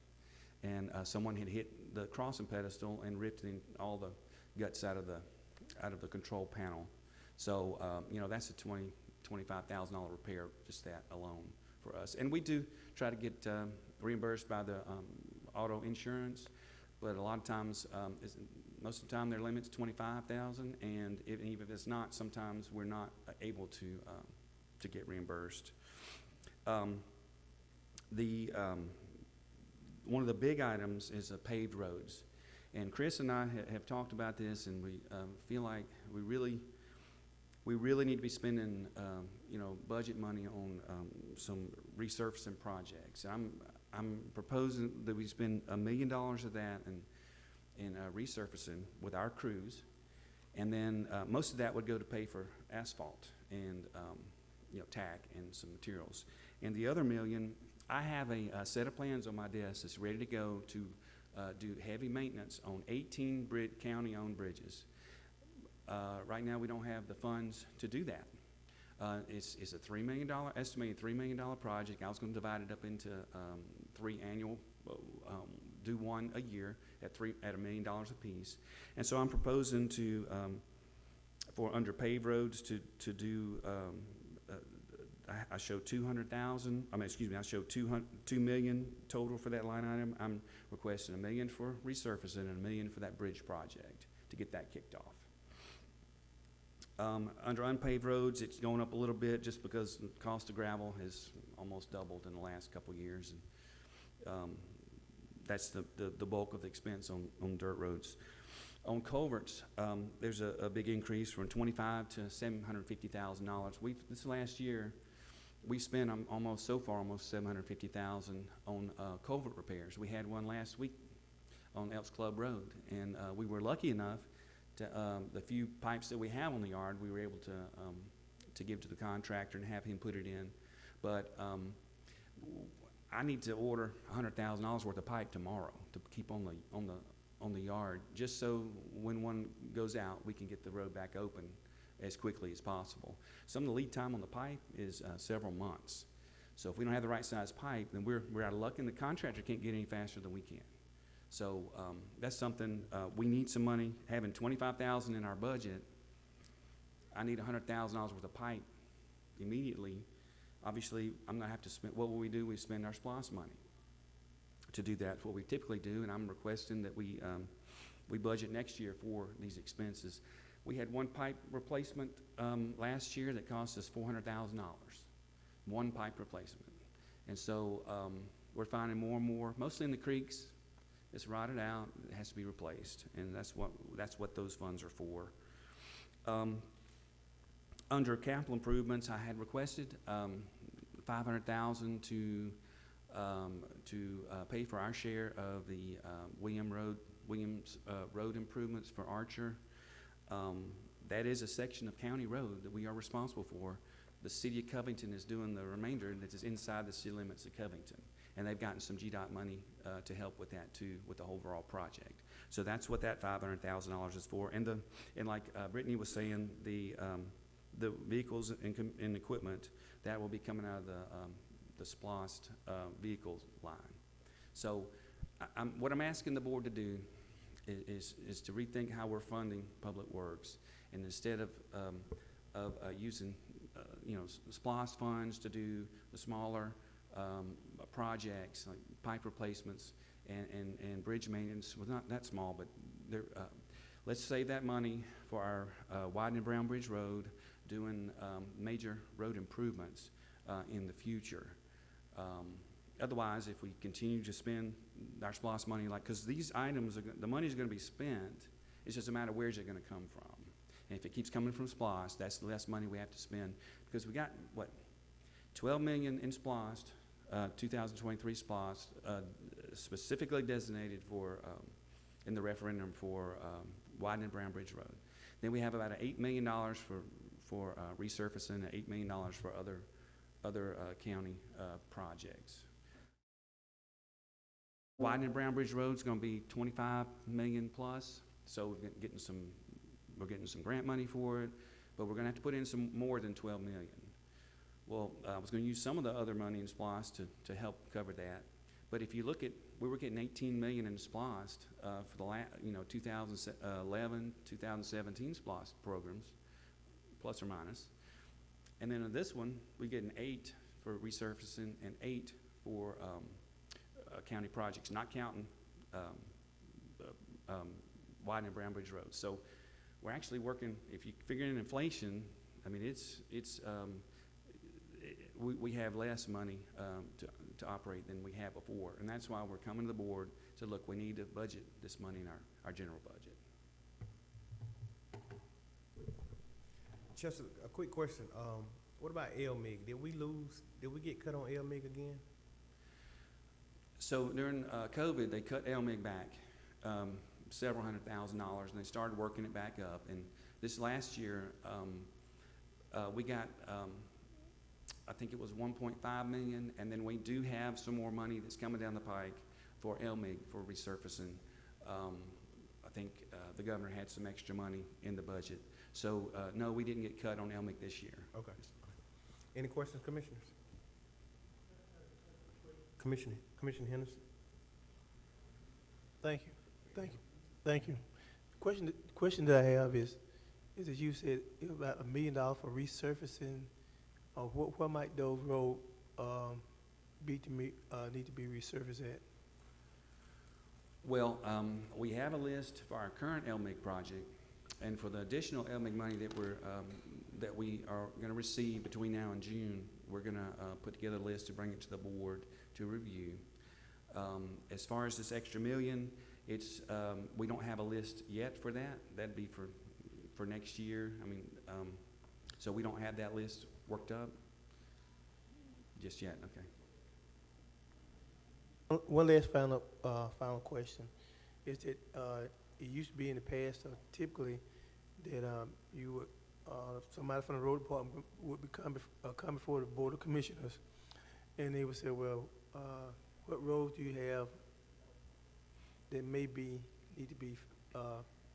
and someone had hit the crossing pedestal and ripped all the guts out of the control panel. So, that's a $25,000 repair, just that alone for us. And we do try to get reimbursed by the auto insurance, but a lot of times, most of the time their limit's $25,000, and even if it's not, sometimes we're not able to get reimbursed. One of the big items is paved roads. And Chris and I have talked about this, and we feel like we really need to be spending, budget money on some resurfacing projects. I'm proposing that we spend $1 million of that in resurfacing with our crews, and then most of that would go to pay for asphalt and tack and some materials. And the other $1 million, I have a set of plans on my desk that's ready to go to do heavy maintenance on 18 county-owned bridges. Right now, we don't have the funds to do that. It's a estimated $3 million project. I was going to divide it up into 3 annual, do one a year at $1 million apiece. And so I'm proposing to, for under paved roads, to do. I show 200,000. I show 2 million total for that line item. I'm requesting $1 million for resurfacing and $1 million for that bridge project to get that kicked off. Under unpaved roads, it's going up a little bit just because the cost of gravel has almost doubled in the last couple of years. And, that's the bulk of the expense on dirt roads. On culverts, there's a big increase from $25,000 to $750,000. This last year, we spent almost $750,000 on culvert repairs. We had one last week on Elks Club Road, and we were lucky enough to the few pipes that we have on the yard, we were able to give to the contractor and have him put it in. But I need to order $100,000 worth of pipe tomorrow to keep on the yard, just so when one goes out, we can get the road back open as quickly as possible. Some of the lead time on the pipe is several months. So if we don't have the right size pipe, then we're out of luck, and the contractor can't get any faster than we can. So that's something we need some money. Having $25,000 in our budget, I need $100,000 worth of pipe immediately. Obviously, I'm gonna have to spend. What will we do? We spend our SPLOST money to do that. That's what we typically do, and I'm requesting that we budget next year for these expenses. We had one pipe replacement last year that cost us $400,000. One pipe replacement, and so we're finding more and more, mostly in the creeks. It's rotted out. It has to be replaced, and that's what those funds are for. Under capital improvements, I had requested $500,000 to pay for our share of the Williams Road improvements for Archer. That is a section of county road that we are responsible for. The city of Covington is doing the remainder that is inside the city limits of Covington, and they've gotten some GDOT money to help with that too, with the overall project. So that's what that $500,000 is for. And like Brittany was saying, the vehicles and equipment that will be coming out of the SPLOST vehicles line. So what I'm asking the board to do is to rethink how we're funding public works, and instead of using SPLOST funds to do the smaller projects like pipe replacements and bridge maintenance, well, not that small, but let's save that money for our widening Brown Bridge Road, doing major road improvements in the future. Otherwise, if we continue to spend our SPLOST money, because these items, the money is going to be spent, it's just a matter of where's it going to come from. And if it keeps coming from SPLOST, that's less money we have to spend, because we got, what, $12 million in SPLOST 2023 SPOS, specifically designated for, in the referendum for widening Brown Bridge Road. Then we have about $8 million for resurfacing, and $8 million for other county projects. Widening Brown Bridge Road is going to be $25 million plus, so we're getting some grant money for it, but we're going to have to put in some more than $12 million. Well, I was going to use some of the other money in SPLOST to help cover that, but if you look at, we were getting $18 million in SPLOST for the 2011, 2017 SPLOST programs, plus or minus, and then in this one we're getting 8 for resurfacing and 8 for county projects, not counting widening Brown Bridge Road. So we're actually working, if you figure in inflation, I mean, we have less money to operate than we have before. And that's why we're coming to the board to look, we need to budget this money in our general budget. Just a quick question. What about LMIG? Did we get cut on LMIG again? So during COVID, they cut LMIG back several $100,000, and they started working it back up. And this last year, we got, I think it was $1.5 million, and then we do have some more money that's coming down the pike for LMIG for resurfacing. I think the governor had some extra money in the budget. So no, we didn't get cut on LMIG this year. Okay. Any questions, commissioners? Commissioner Henderson. Thank you. Question that I have is that you said about $1 million for resurfacing. What might those roads need to be resurfaced at? Well, we have a list for our current LMIG project, and for the additional LMIG money that we are going to receive between now and June, we're going to put together a list to bring it to the board to review. As far as this extra $1 million, it's we don't have a list yet for that. That'd be for next year. I mean, so we don't have that list worked up just yet. Okay. One last final question is that it used to be in the past typically that you would somebody from the road department would come before the board of commissioners, and they would say, well, what roads do you have that need to be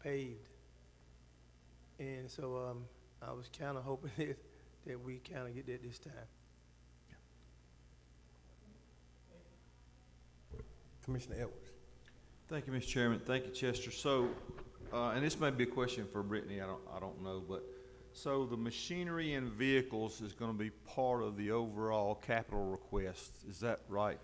paved? And so I was kind of hoping that we kind of get that this time. Commissioner Edwards. Thank you, Mr. Chairman. Thank you, Chester. So, and this may be a question for Brittany, I don't know, but so the machinery and vehicles is going to be part of the overall capital request. Is that right?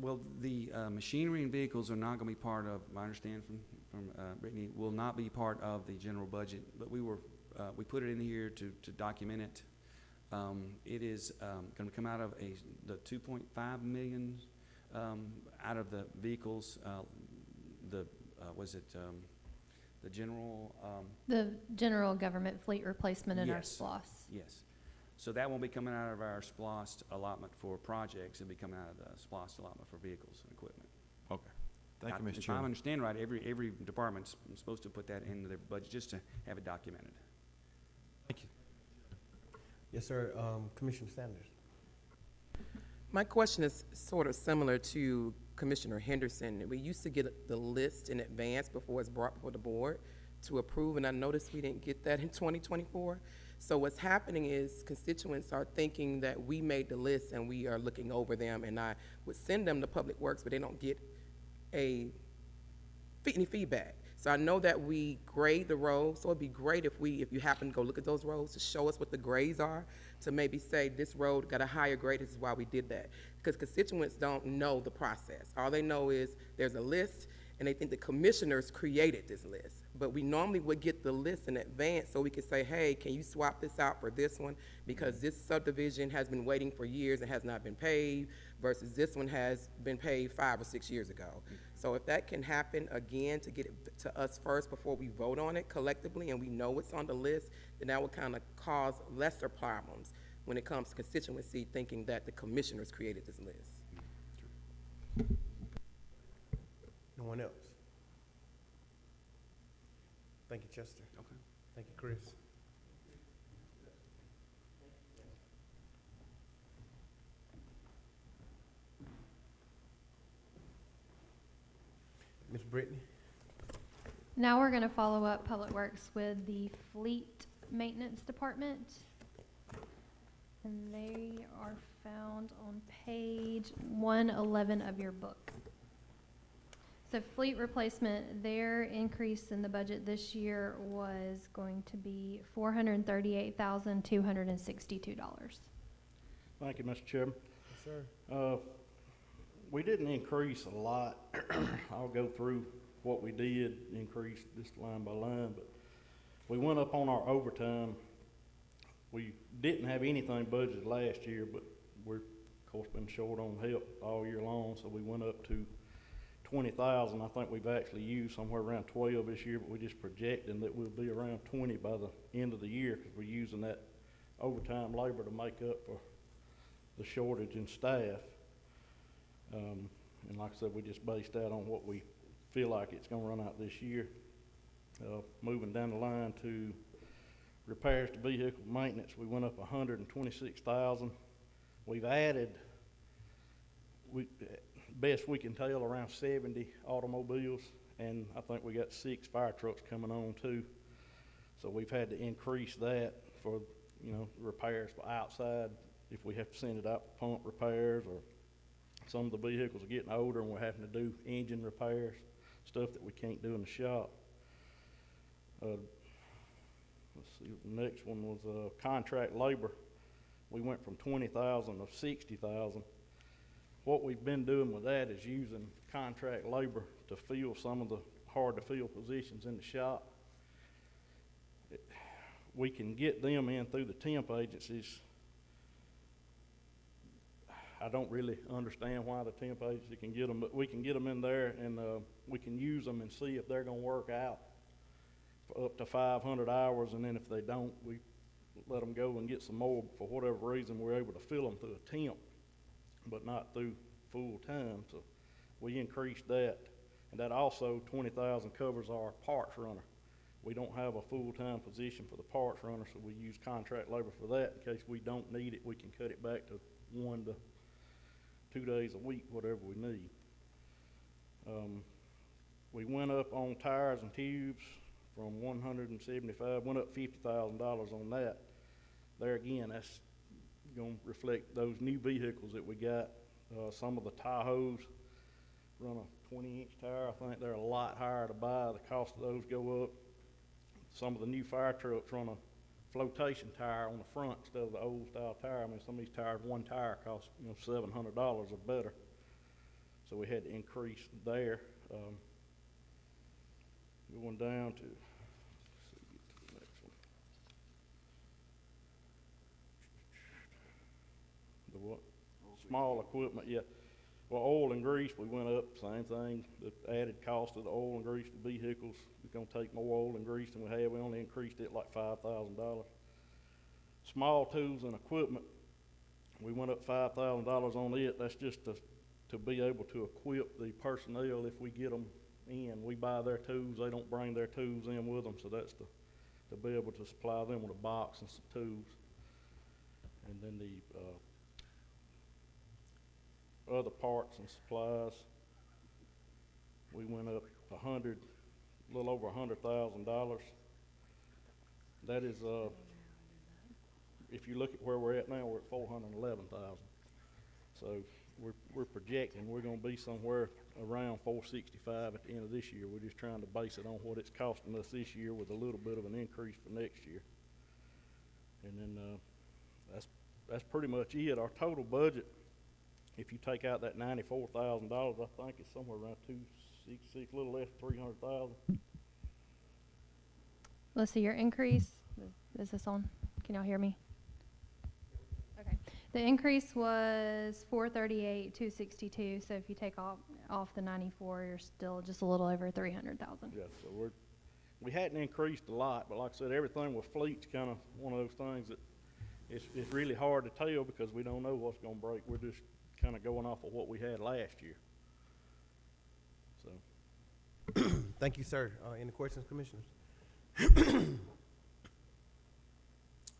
Well, the machinery and vehicles are not going to be part of, I understand from Brittany, will not be part of the general budget, but we put it in here to document it. It is going to come out of the $2.5 million out of the vehicles, the general? The general government fleet replacement in our Yes. SPLOS. Yes. So that won't be coming out of our SPLOST allotment for projects. It'll be coming out of the SPLOST allotment for vehicles and equipment. Okay. Thank you, Mr. If I Chairman. understand right, every department's supposed to put that into their budget just to have it documented. Thank you. Yes, sir. Commissioner Sanders. My question is sort of similar to Commissioner Henderson. We used to get the list in advance before it's brought before the board to approve, and I noticed we didn't get that in 2024. So what's happening is constituents are thinking that we made the list and we are looking over them, and I would send them to Public Works, but they don't get any feedback. So I know that we grade the roads, so it'd be great if you happen to go look at those roads to show us what the grades are, to maybe say this road got a higher grade, this is why we did that. Because constituents don't know the process. All they know is there's a list, and they think the commissioners created this list. But we normally would get the list in advance so we could say, hey, can you swap this out for this one? Because this subdivision has been waiting for years and has not been paved, versus this one has been paved 5 or 6 years ago. So if that can happen again, to get it to us first before we vote on it collectively and we know what's on the list, then that would kind of cause lesser problems. when it comes to constituency, thinking that the commissioners created this list. No one else? Thank you, Chester. Okay. Thank you, Chris. Ms. Brittany? Now we're gonna follow up Public Works with the Fleet Maintenance Department. And they are found on page 111 of your book. So fleet replacement, their increase in the budget this year was going to be $438,262. Thank you, Mr. Chairman. Yes, sir. We didn't increase a lot. I'll go through what we did, increase just line by line, but we went up on our overtime. We didn't have anything budgeted last year, but we're, of course, been short on help all year long, so we went up to 20,000. I think we've actually used somewhere around 12 this year, but we're just projecting that we'll be around 20 by the end of the year, because we're using that overtime labor to make up for the shortage in staff. And like I said, we just based that on what we feel like it's gonna run out this year. Moving down the line to repairs to vehicle maintenance, we went up 126,000. We've added, best we can tell, around 70 automobiles, and I think we got 6 fire trucks coming on too. So we've had to increase that for, repairs for outside, if we have to send it out for pump repairs, or some of the vehicles are getting older and we're having to do engine repairs, stuff that we can't do in the shop. Let's see, the next one was contract labor. We went from 20,000 to 60,000. What we've been doing with that is using contract labor to fill some of the hard to fill positions in the shop. We can get them in through the temp agencies. I don't really understand why the temp agency can get them, but we can get them in there, and we can use them and see if they're gonna work out for up to 500 hours, and then if they don't, we let them go and get some more. For whatever reason, we're able to fill them through a temp, but not through full time, so we increased that. And that also, 20,000 covers our parts runner. We don't have a full-time position for the parts runner, so we use contract labor for that. In case we don't need it, we can cut it back to 1 to 2 days a week, whatever we need. We went up on tires and tubes from 175, went up $50,000 on that. There again, that's gonna reflect those new vehicles that we got. Some of the Tahoes run a 20-inch tire. I think they're a lot higher to buy. The cost of those go up. Some of the new fire trucks run a flotation tire on the front instead of the old style tire. I mean, some of these tires, one tire costs, $700 or better. So we had to increase there. Going down to, let's see, get to the next one. The what? Small equipment, yeah. Well, oil and grease, we went up, same thing. The added cost of the oil and grease to vehicles, we're gonna take more oil and grease than we have. We only increased it like $5,000. Small tools and equipment, we went up $5,000 on it. That's just to be able to equip the personnel if we get them in. We buy their tools, they don't bring their tools in with them, so that's to be able to supply them with a box and some tools. And then the other parts and supplies, we went up a little over $100,000. That is, if you look at where we're at now, we're at $411,000. So we're projecting we're going to be somewhere around $465 at the end of this year. We're just trying to base it on what it's costing us this year with a little bit of an increase for next year. And then that's pretty much it. Our total budget, if you take out that $94,000, I think it's somewhere around 266, a little less than 300,000. Let's see your increase. Is this on? Can y'all hear me? Okay. The increase was $438,262. So if you take off the 94, you're still just a little over 300,000. Yeah. So we hadn't increased a lot, but like I said, everything with fleet's kind of one of those things that it's really hard to tell because we don't know what's gonna break. We're just kinda going off of what we had last year. So, Thank you, sir. Any questions, commissioners?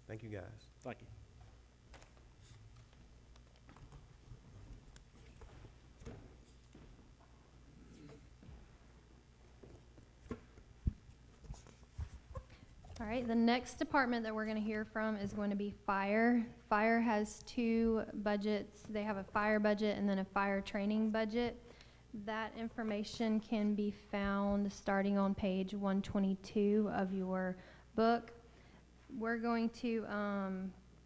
Thank you, guys. thank you. All right, the next department that we're going to hear from is going to be fire. Fire has two budgets. They have a fire budget and then a fire training budget. That information can be found starting on page 122 of your book. We're going to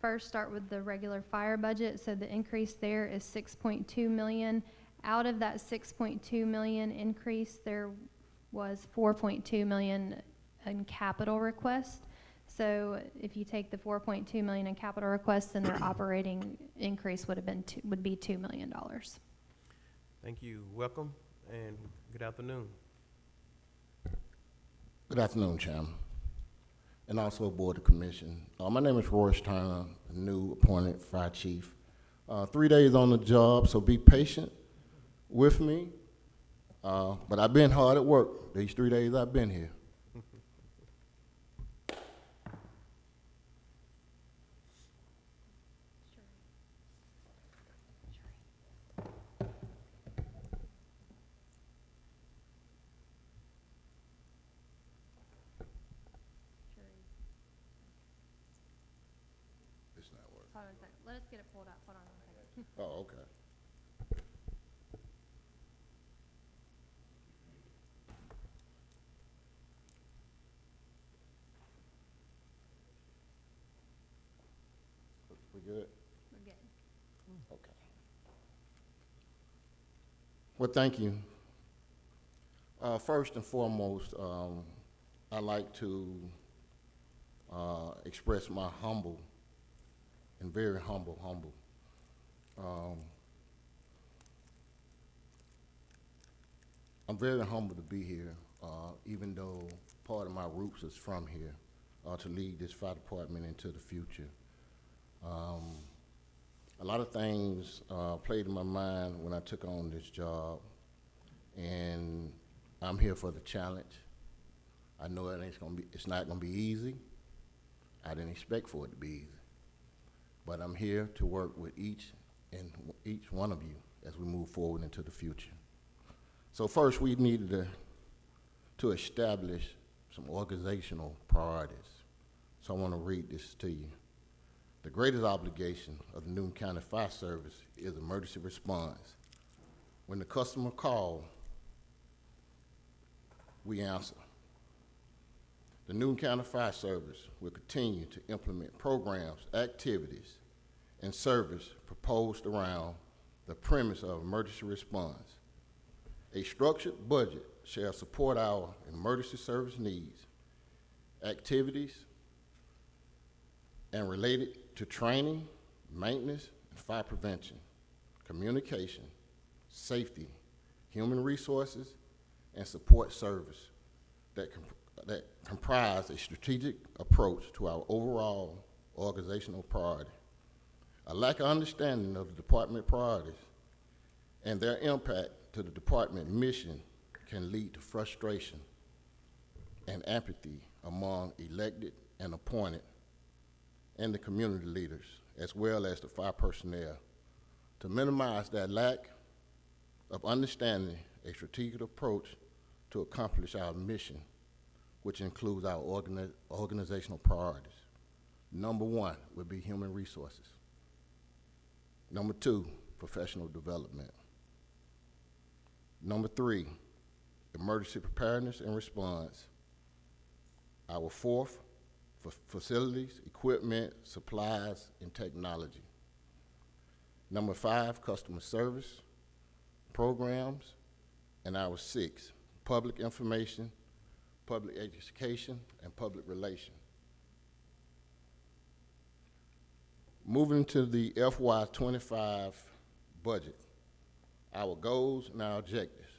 first start with the regular fire budget. So the increase there is 6.2 million. Out of that 6.2 million increase, there was 4.2 million in capital request. So if you take the 4.2 million in capital requests, then their operating increase would be $2 million. Thank you. Welcome and good afternoon. Good afternoon, Chairman, and also aboard the commission. My name is Royce Turner, new appointed fire chief. 3 days on the job, so be patient with me. But I've been hard at work these 3 days I've been here. It's not working. Hold on a second. Let us get it pulled up. Hold on one second. Oh, okay. We good? We're good. Okay. Well, thank you. First and foremost, I'd like to express my humble and very humble. I'm very humble to be here, even though part of my roots is from here, to lead this fire department into the future. A lot of things played in my mind when I took on this job, and I'm here for the challenge. I know it's not gonna be easy. I didn't expect for it to be easy, but I'm here to work with each one of you as we move forward into the future. So first, we needed to establish some organizational priorities. So I want to read this to you. The greatest obligation of the Newton County Fire Service is emergency response. When the customer calls, we answer. The Newton County Fire Service will continue to implement programs, activities, and service proposed around the premise of emergency response. A structured budget shall support our emergency service needs, activities, and related to training, maintenance, and fire prevention, communication, safety, human resources, and support service that comprise a strategic approach to our overall organizational priority. A lack of understanding of the department priorities and their impact to the department mission can lead to frustration and apathy among elected and appointed and the community leaders, as well as the fire personnel. To minimize that lack of understanding, a strategic approach to accomplish our mission, which includes our organizational priorities. Number one would be human resources. Number two, professional development. Number three, emergency preparedness and response. Our fourth, facilities, equipment, supplies, and technology. Number five, customer service, programs. And our six, public information, public education, and public relations. Moving to the FY25 budget, our goals and our objectives.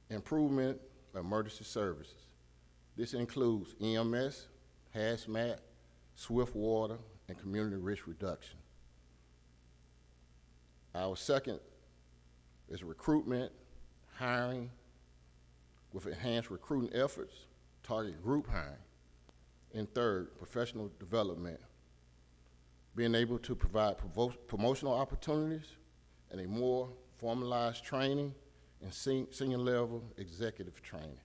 Improvement of emergency services. This includes EMS, hazmat, swift water, and community risk reduction. Our second is recruitment, hiring with enhanced recruiting efforts, target group hiring. And third, professional development, being able to provide promotional opportunities and a more formalized training and senior level executive training.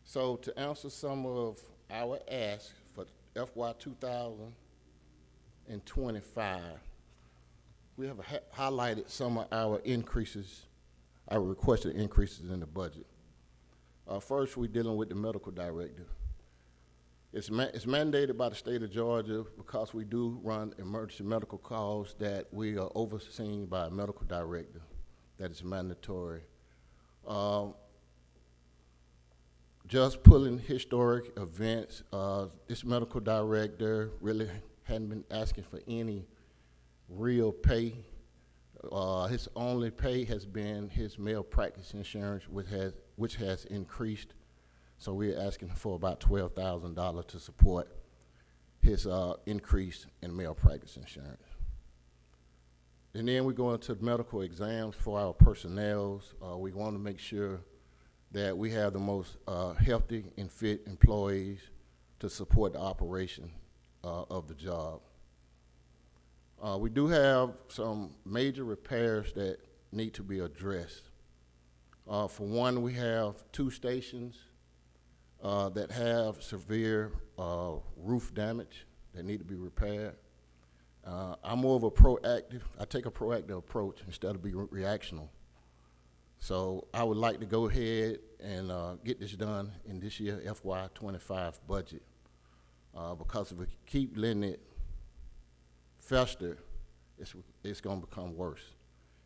So to answer some of our asks for FY 2025, we have highlighted some of our increases, our requested increases in the budget. First, we're dealing with the medical director. It's mandated by the state of Georgia, because we do run emergency medical calls, that we are overseen by a medical director. That is mandatory. Just pulling historic events, this medical director really hadn't been asking for any real pay. His only pay has been his malpractice insurance, which has increased. So we're asking for about $12,000 to support his increase in malpractice insurance. And then we go into medical exams for our personnel. We want to make sure that we have the most healthy and fit employees to support the operation of the job. We do have some major repairs that need to be addressed. For one, we have 2 stations that have severe roof damage that need to be repaired. I'm more of a proactive, I take a proactive approach instead of being reactional. So I would like to go ahead and get this done in this year FY 25 budget, because if we keep letting it fester, it's going to become worse.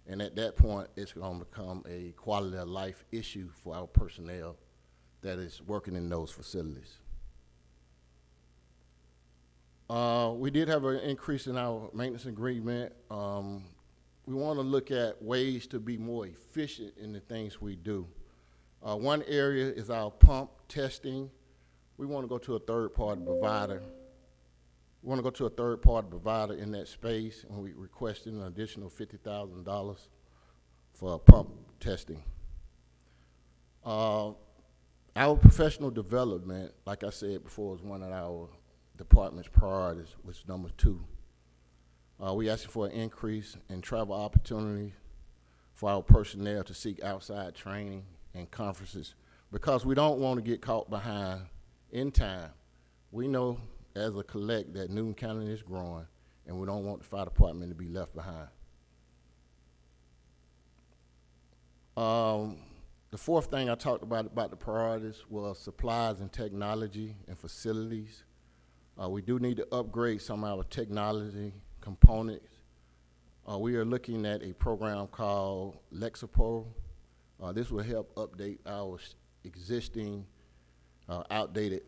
And at that point, it's going to become a quality of life issue for our personnel that is working in those facilities. We did have an increase in our maintenance agreement. We want to look at ways to be more efficient in the things we do. One area is our pump testing. We want to go to a third-party provider. We want to go to a third-party provider in that space, and we requested an additional $50,000 for pump testing. Our professional development, like I said before, is one of our department's priorities, which is number 2. We asked for an increase in travel opportunities for our personnel to seek outside training and conferences, because we don't want to get caught behind in time. We know as a collect that Newton County is growing, and we don't want the fire department to be left behind. The fourth thing I talked about the priorities was supplies and technology and facilities. We do need to upgrade some of our technology components. We are looking at a program called Lexapro. This will help update our existing outdated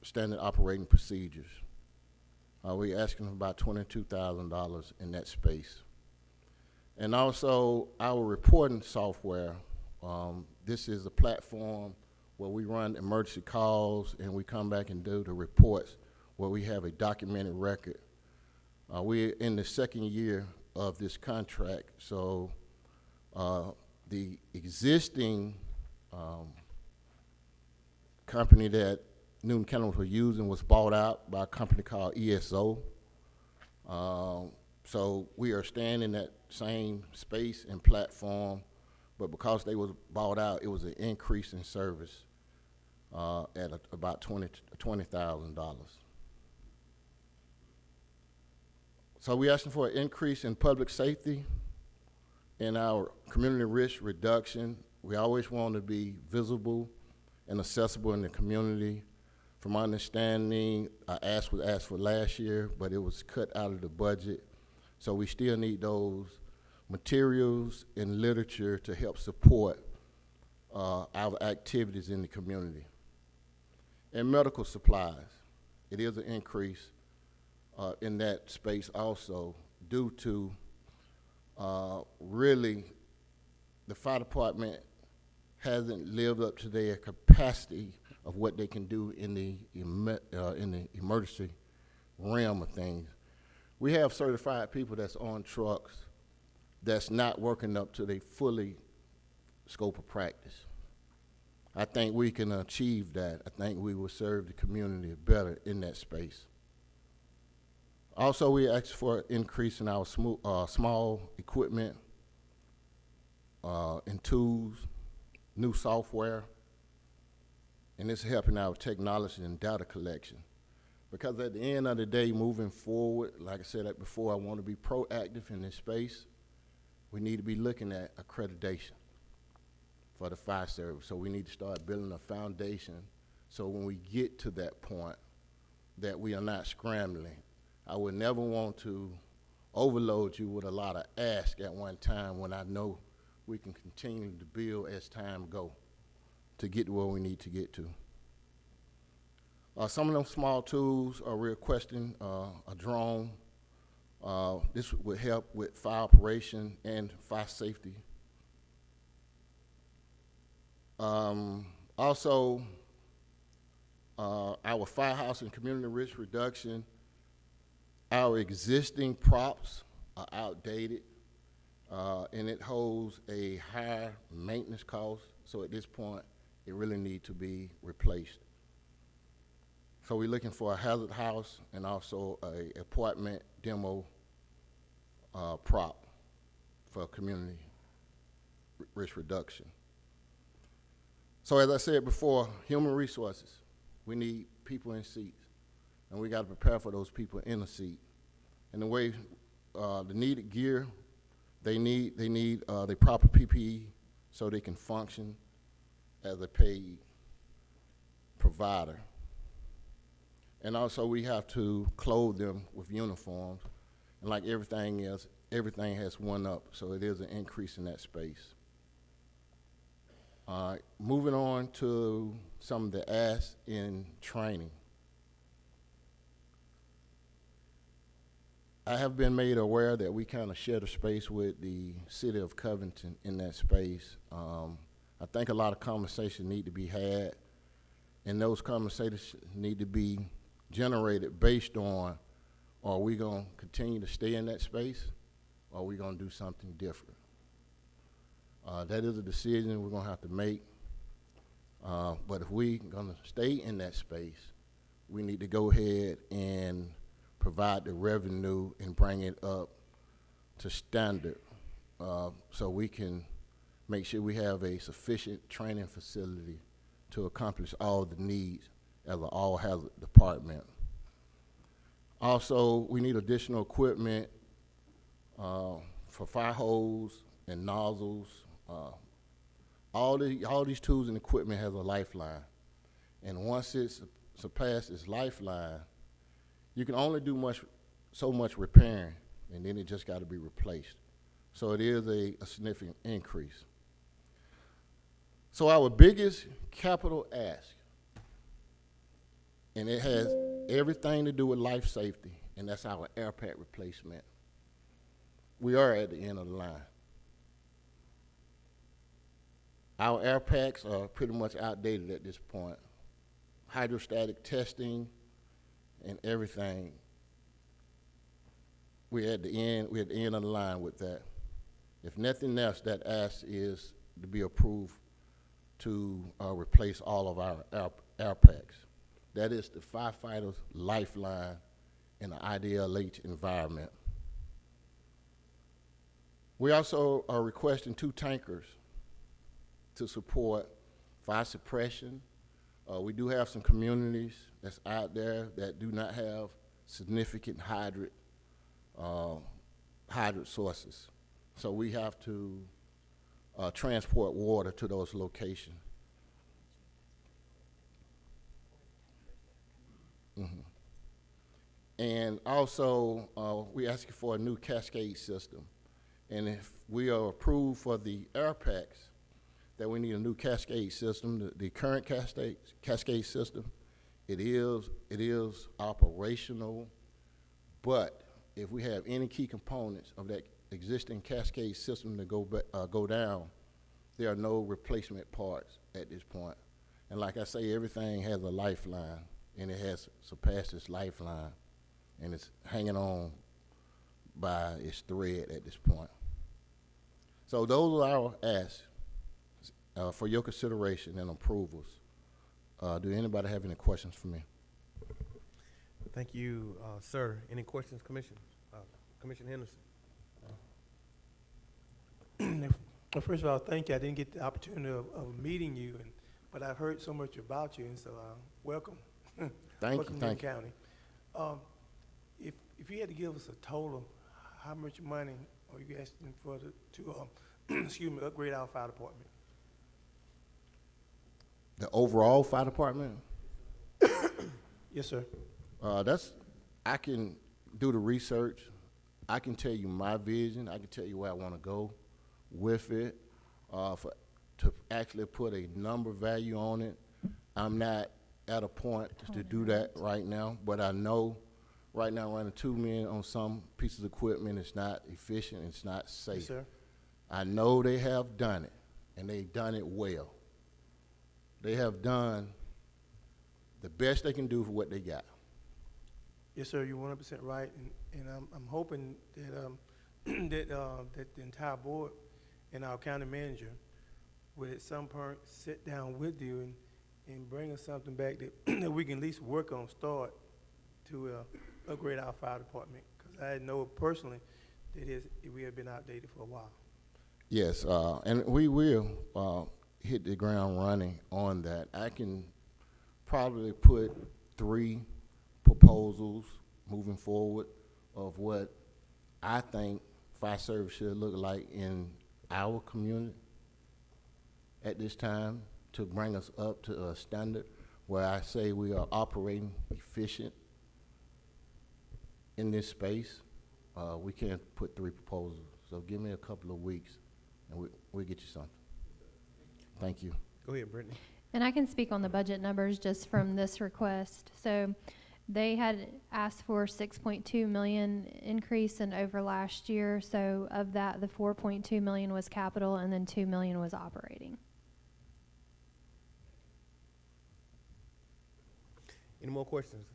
standard operating procedures. We're asking for about $22,000 in that space. And also our reporting software. This is a platform where we run emergency calls and we come back and do the reports where we have a documented record. We're in the second year of this contract, so the existing company that Newton County was using was bought out by a company called ESO. So we are staying in that same space and platform, but because they was bought out, it was an increase in service at about $20,000. So we asking for an increase in public safety and our community risk reduction. We always want to be visible and accessible in the community. From my understanding, was asked for last year, but it was cut out of the budget. So we still need those materials and literature to help support our activities in the community. And medical supplies, it is an increase in that space also, due to really the fire department hasn't lived up to their capacity of what they can do in the emergency realm of things. We have certified people that's on trucks that's not working up to their fully scope of practice. I think we can achieve that. I think we will serve the community better in that space. Also, we asked for increase in our small equipment and tools, new software, and it's helping our technology and data collection. Because at the end of the day, moving forward, like I said before, I want to be proactive in this space. We need to be looking at accreditation for the fire service. So we need to start building a foundation so when we get to that point that we are not scrambling. I would never want to overload you with a lot of ask at one time when I know we can continue to build as time goes to get to where we need to get to. Some of them small tools are requesting a drone. This would help with fire operation and fire safety. Also, our firehouse and community risk reduction, our existing props are outdated, and it holds a higher maintenance cost. So at this point, it really needs to be replaced. So we're looking for a hazard house and also a apartment demo prop for community risk reduction. So as I said before, human resources. We need people in seats, and we got to prepare for those people in the seat. And the way the needed gear, they need the proper PPE so they can function as a paid provider. And also we have to clothe them with uniforms. And like everything else, everything has went up, so it is an increase in that space. Moving on to some of the asks in training. I have been made aware that we kind of share the space with the city of Covington in that space. I think a lot of conversations need to be had, and those conversations need to be generated based on, are we going to continue to stay in that space, or are we going to do something different? That is a decision we're going to have to make. But if we're going to stay in that space, we need to go ahead and provide the revenue and bring it up to standard so we can make sure we have a sufficient training facility to accomplish all the needs as an all-hazard department. Also, we need additional equipment for fire hose and nozzles. All these tools and equipment has a lifeline. And once it surpasses its lifeline, you can only do so much repairing, and then it just got to be replaced. So it is a significant increase. So our biggest capital ask, and it has everything to do with life safety, and that's our air pack replacement. We are at the end of the line. Our air packs are pretty much outdated at this point. Hydrostatic testing and everything. We're at the end of the line with that. If nothing else, that ask is to be approved to replace all of our air packs. That is the firefighters' lifeline in an IDLH environment. We also are requesting 2 tankers to support fire suppression. We do have some communities that's out there that do not have significant hydrant sources. So we have to transport water to those locations. And also, we're asking for a new cascade system. And if we are approved for the air packs, that we need a new cascade system. The current cascade system, it is operational, but if we have any key components of that existing cascade system to go down, there are no replacement parts at this point. And like I say, everything has a lifeline, and it has surpassed its lifeline. and it's hanging on by its thread at this point. So those are our asks for your consideration and approvals. Do anybody have any questions for me? Thank you, sir. Any questions, Commissioner? Commissioner Henderson? Well, first of all, thank you. I didn't get the opportunity of meeting you, but I've heard so much about you, and so welcome. Thank welcome you, to thank the you. county. If you had to give us a total, how much money are you asking for to excuse me, upgrade our fire department? The overall fire department? Yes, sir. I can do the research. I can tell you my vision. I can tell you where I want to go with it. To actually put a number value on it, I'm not at a point to do that right now, but I know right now running 2 million on some pieces of equipment is not efficient, it's not safe. Yes, sir. I know they have done it, and they've done it well. They have done the best they can do for what they got. Yes, sir. You're 100% right, and I'm hoping that that the entire board and our county manager would at some point sit down with you and bring us something back that, that we can at least work on, start to upgrade our fire department. Because I know personally that we have been outdated for a while. Yes, and we will hit the ground running on that. I can probably put 3 proposals moving forward of what I think fire service should look like in our community at this time to bring us up to a standard where I say we are operating efficient in this space. We can't put 3 proposals, so give me a couple of weeks and we'll get you something. Thank you. Go ahead, Brittany. And I can speak on the budget numbers just from this request. So they had asked for 6.2 million increase in over last year. So of that, the 4.2 million was capital and then 2 million was operating. Any more questions,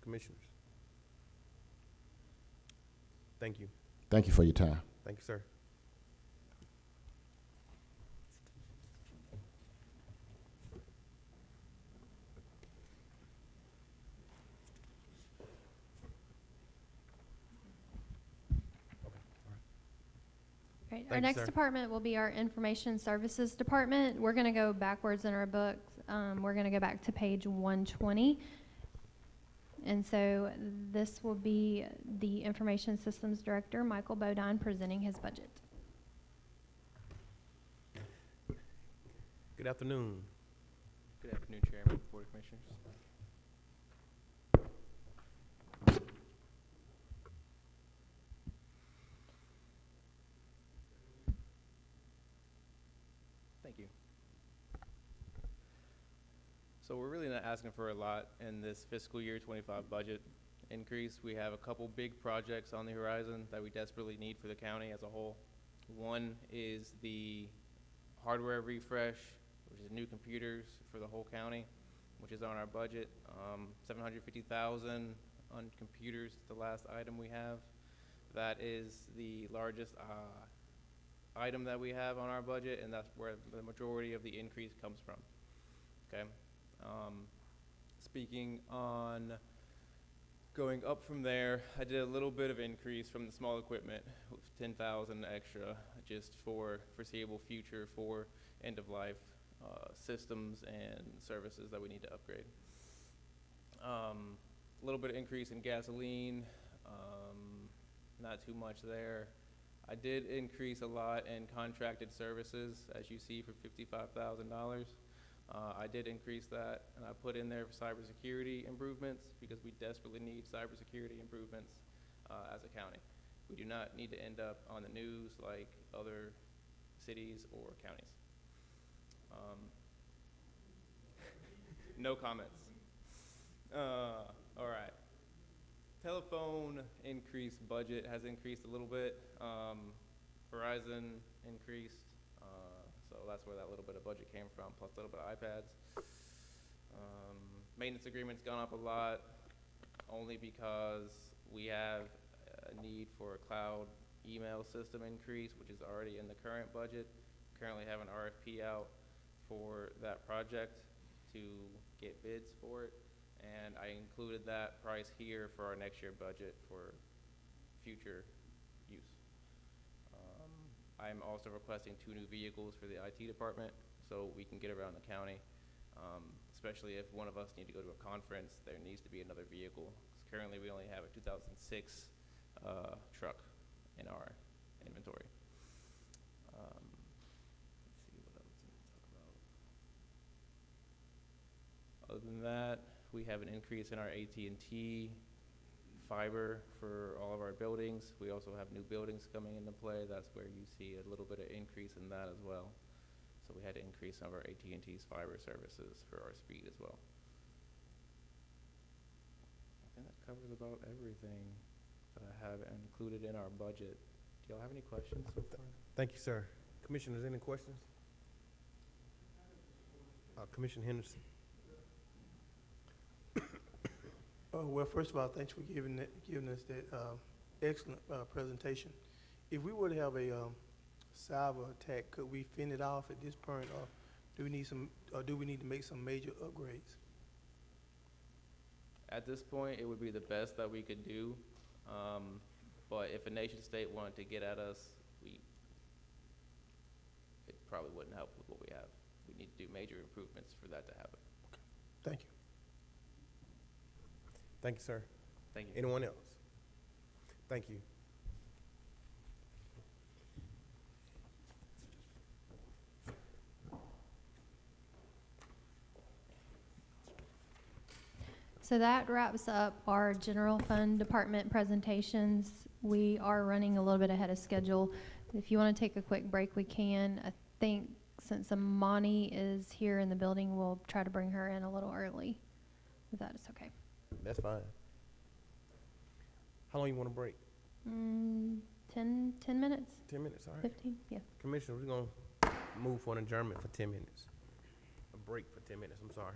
commissioners? Thank you. Thank you for your time. Thank you, sir. Right. Thank Our you, next sir. department will be our information services department. We're going to go backwards in our books. We're going to go back to page 120. And so this will be the information systems director, Michael Bodine, presenting his budget. Good afternoon. Good afternoon, Chairman, Board of Commissioners. Thank you. So we're really not asking for a lot in this fiscal year 25 budget increase. We have a couple big projects on the horizon that we desperately need for the county as a whole. One is the hardware refresh, which is new computers for the whole county, which is on our budget. 750,000 on computers, the last item we have. That is the largest item that we have on our budget, and that's where the majority of the increase comes from. Okay. Speaking on going up from there, I did a little bit of increase from the small equipment, 10,000 extra, just for foreseeable future for end of life systems and services that we need to upgrade. A little bit of increase in gasoline, not too much there. I did increase a lot in contracted services, as you see, for $55,000. I did increase that, and I put in there for cybersecurity improvements because we desperately need cybersecurity improvements as a county. We do not need to end up on the news like other cities or counties. No comments. All right. Telephone increase budget has increased a little bit. Verizon increased. So that's where that little bit of budget came from, plus a little bit of iPads. Maintenance agreement's gone up a lot, only because We have a need for a cloud email system increase, which is already in the current budget. Currently have an RFP out for that project to get bids for it. And I included that price here for our next year budget for future use. I'm also requesting 2 new vehicles for the IT department so we can get around the county. Especially if one of us need to go to a conference, there needs to be another vehicle. 'Cause currently we only have a 2006 truck in our inventory. Let's see what else to talk about. Other than that, we have an increase in our AT&T fiber for all of our buildings. We also have new buildings coming into play. That's where you see a little bit of increase in that as well. So we had to increase some of our AT&T's fiber services for our speed as well. I think that covers about everything that I have included in our budget. Do y'all have any questions so far? Thank you, sir. Commissioners, any questions? Commissioner Henderson. Well, first of all, thanks for giving us that excellent presentation. If we were to have a cyber attack, could we fend it off at this point, or do we need to make some major upgrades? At this point, it would be the best that we could do. But if a nation state wanted to get at us, it probably wouldn't help with what we have. We need to do major improvements for that to happen. Thank you. Thank you, sir. Thank you. Anyone else? Thank you. So that wraps up our general fund department presentations. We are running a little bit ahead of schedule. If you want to take a quick break, we can. I think since Amani is here in the building, we'll try to bring her in a little early, if that is okay. That's fine. How long you want to break? 10 minutes, 10 minutes, all right. 15, yeah. Commissioner, we're going to move for an adjournment for 10 minutes. A break for 10 minutes, I'm sorry.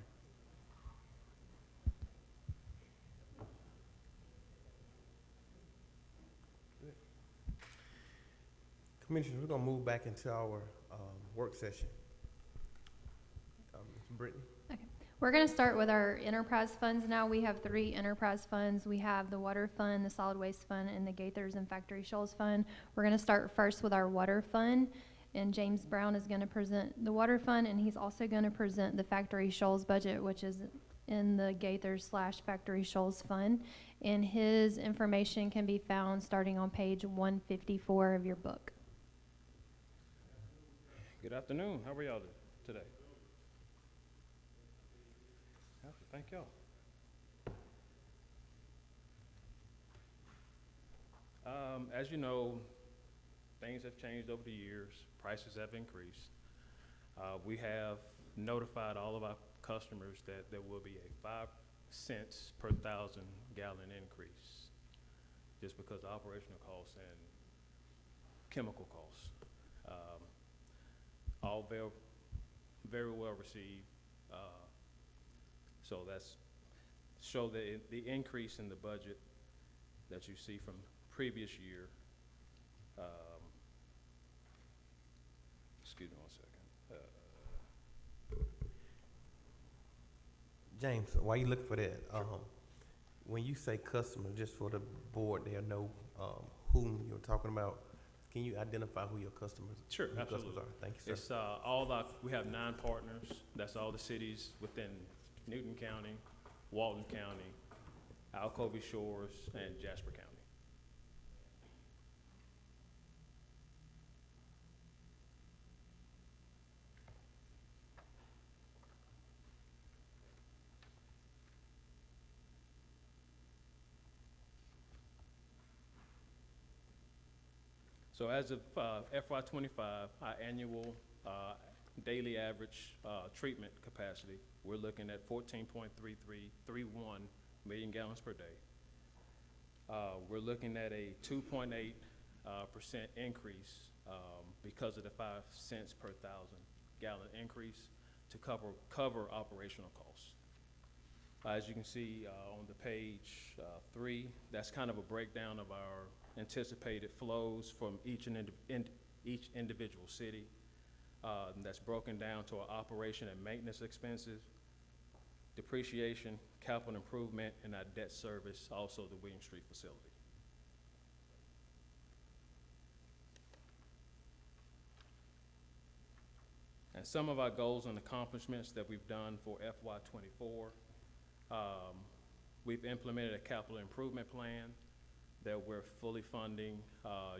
Commissioners, we're going to move back into our work session. Brittany? Okay. We're going to start with our enterprise funds now. We have 3 enterprise funds. We have the water fund, the solid waste fund, and the Gaithers and Factory Shoals fund. We're going to start first with our water fund, and James Brown is going to present the water fund, and he's also going to present the Factory Shoals budget, which is in the Gaither/Factory Shoals fund. And his information can be found starting on page 154 of your book. Good afternoon. How are y'all today? Thank y'all. As you know, things have changed over the years. Prices have increased. We have notified all of our customers that there will be a 5 cents per 1,000 gallon increase just because of operational costs and chemical costs. All very well received. So that's show the increase in the budget that you see from previous year. Excuse me 1 second. James, while you looking for that, when you say customer, just for the board, they'll know whom you're talking about. Can you identify who your customers, Sure, who your absolutely. customers are? Thank you, sir. It's we have 9 partners. That's all the cities within Newton County, Walton County, Alcovy Shores, and Jasper County. So as of FY25, our annual daily average treatment capacity, we're looking at 14.3331 million gallons per day. We're looking at a 2.8% increase because of the 5 cents per 1,000 gallon increase to cover operational costs. As you can see on the page 3, that's kind of a breakdown of our anticipated flows from each individual city. That's broken down to our operation and maintenance expenses, depreciation, capital improvement, and our debt service, also the William Street facility. And some of our goals and accomplishments that we've done for FY24, we've implemented a capital improvement plan that we're fully funding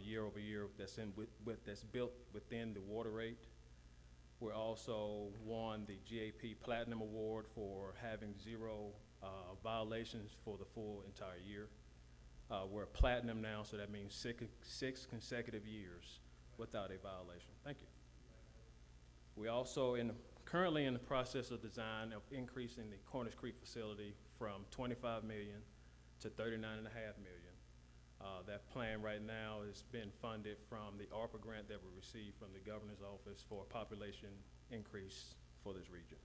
year over year that's built within the water rate. We're also won the GAP Platinum Award for having 0 violations for the full entire year. We're platinum now, so that means six consecutive years without a violation. Thank you. We also currently in the process of design of increasing the Cornish Creek facility from $25 million to $39.5 million. That plan right now has been funded from the ARPA grant that we received from the governor's office for a population increase for this region.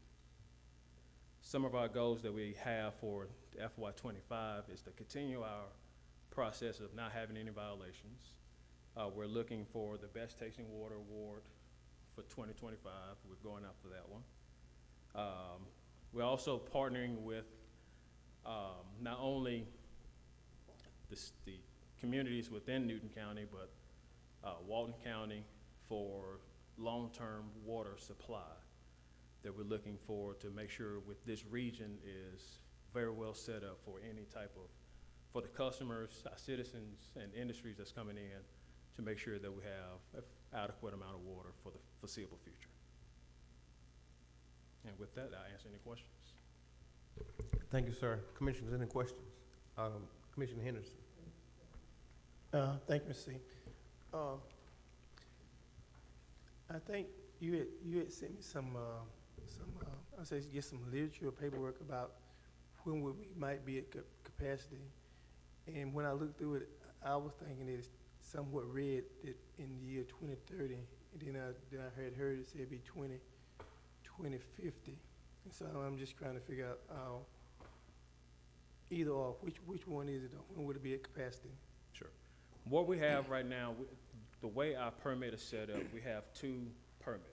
Some of our goals that we have for FY25 is to continue our process of not having any violations. We're looking for the Best Tasting Water Award for 2025. We're going after that one. We're also partnering with not only the communities within Newton County, but Walton County for long-term water supply that we're looking for to make sure with this region is very well set up for any type of, for the customers, our citizens, and industries that's coming in to make sure that we have an adequate amount of water for the foreseeable future. And with that, I'll answer any questions. Thank you, sir. Commissioners, any questions? Commissioner Henderson. Thank you, Mr. C. I think you had sent me some I say get some literature or paperwork about when we might be at capacity. And when I looked through it, I was thinking it's somewhat read that in the year 2030, and then I had heard it say it'd be 2050. And so I'm just trying to figure out either or which one is it, or when would it be at capacity? Sure. What we have right now, the way our permit is set up, we have 2 permits.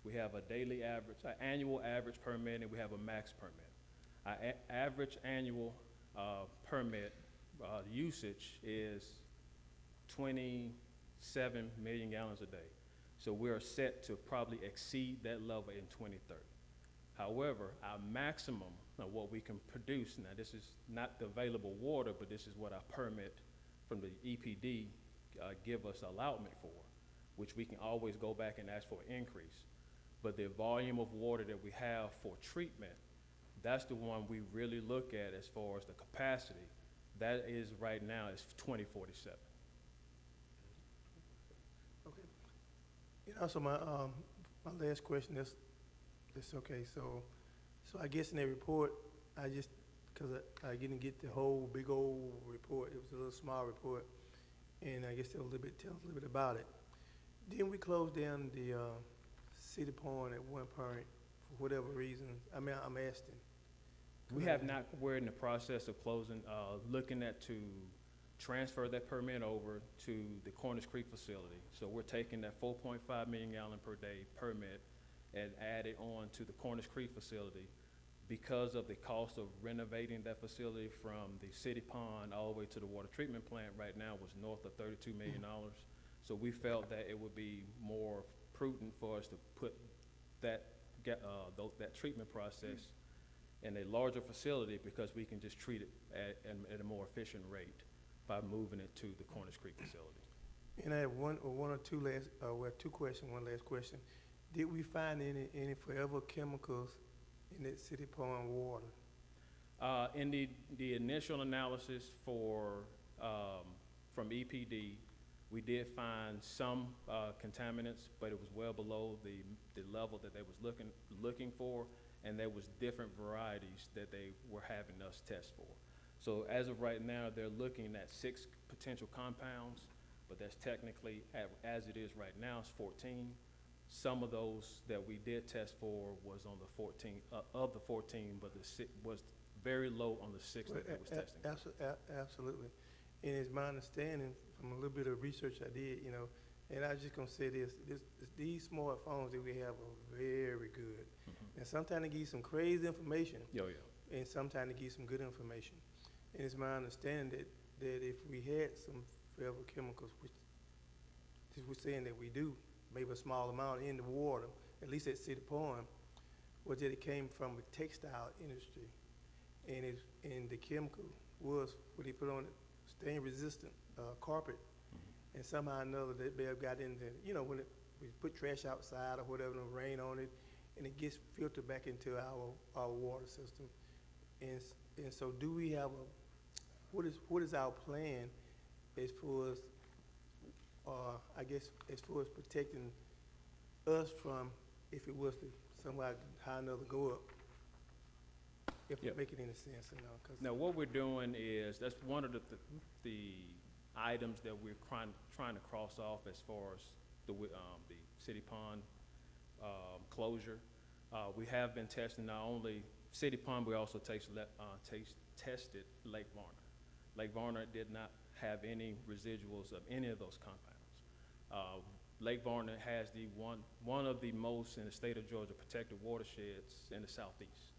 We have a daily average, an annual average permit, and we have a max permit. Our average annual permit usage is 27 million gallons a day. So we're set to probably exceed that level in 2030. However, our maximum of what we can produce, now this is not the available water, but this is what our permit from the EPD give us allotment for, which we can always go back and ask for an increase. But the volume of water that we have for treatment, that's the one we really look at as far as the capacity. That is right now is 2047. Okay. And also my last question is okay. So I guess in that report, because I didn't get the whole big old report. It was a little small report, and I guess tell us a little bit about it. Then we closed down the City Pond at one point for whatever reason. I mean, I'm asking. We have not. We're in the process of closing, looking at to transfer that permit over to the Cornish Creek facility. So we're taking that 4.5 million gallon per day permit and add it on to the Cornish Creek facility. Because of the cost of renovating that facility from the city pond all the way to the water treatment plant right now was north of $32 million. So we felt that it would be more prudent for us to put that treatment process in a larger facility because we can just treat it at a more efficient rate by moving it to the Cornish Creek facility. And I have one or two questions, one last question. Did we find any forever chemicals in that city pond water? In the initial analysis from EPD, we did find some contaminants, but it was well below the level that they was looking for, and there was different varieties that they were having us test for. So as of right now, they're looking at 6 potential compounds, but that's technically, as it is right now, it's 14. Some of those that we did test for was on the 14, of the 14, but was very low on the 6 that it was testing. Absolutely. And it's my understanding from a little bit of research I did, you know, and I was just gonna say these smartphones that we have are very good. Mhm. And sometimes they give you some crazy information, Yo, yeah. and sometimes they give you some good information. And it's my understanding that if we had some forever chemicals, which we're saying that we do, maybe a small amount in the water, at least at City Pond, was that it came from the textile industry. And the chemical was what they put on it, stain resistant carpet. And somehow or another that may have got in there, you know, when we put trash outside or whatever, and rain on it, and it gets filtered back into our water system. And so do we have what is our plan as far as, I guess, as far as protecting us from, if it was to somehow high another go up, if Yeah. it making any sense or not? 'Cause Now, what we're doing is, that's one of the items that we're trying to cross off as far as the City Pond closure. We have been testing not only City Pond, we also tested Lake Varner. Lake Varner did not have any residuals of any of those compounds. Lake Varner has one of the most in the state of Georgia protected watersheds in the southeast.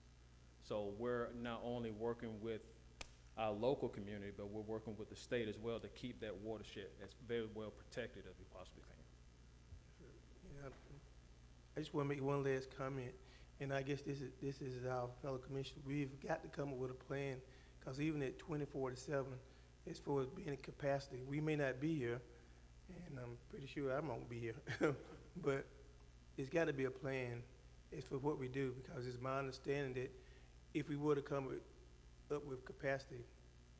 So we're not only working with our local community, but we're working with the state as well to keep that watershed as very well protected as we possibly can. Yeah, I just want to make one last comment, and I guess this is our fellow commissioners. We've got to come up with a plan, because even at 2047, as far as being in capacity, we may not be here, and I'm pretty sure I won't be here, but it's got to be a plan as for what we do, because it's my understanding that if we were to come up with capacity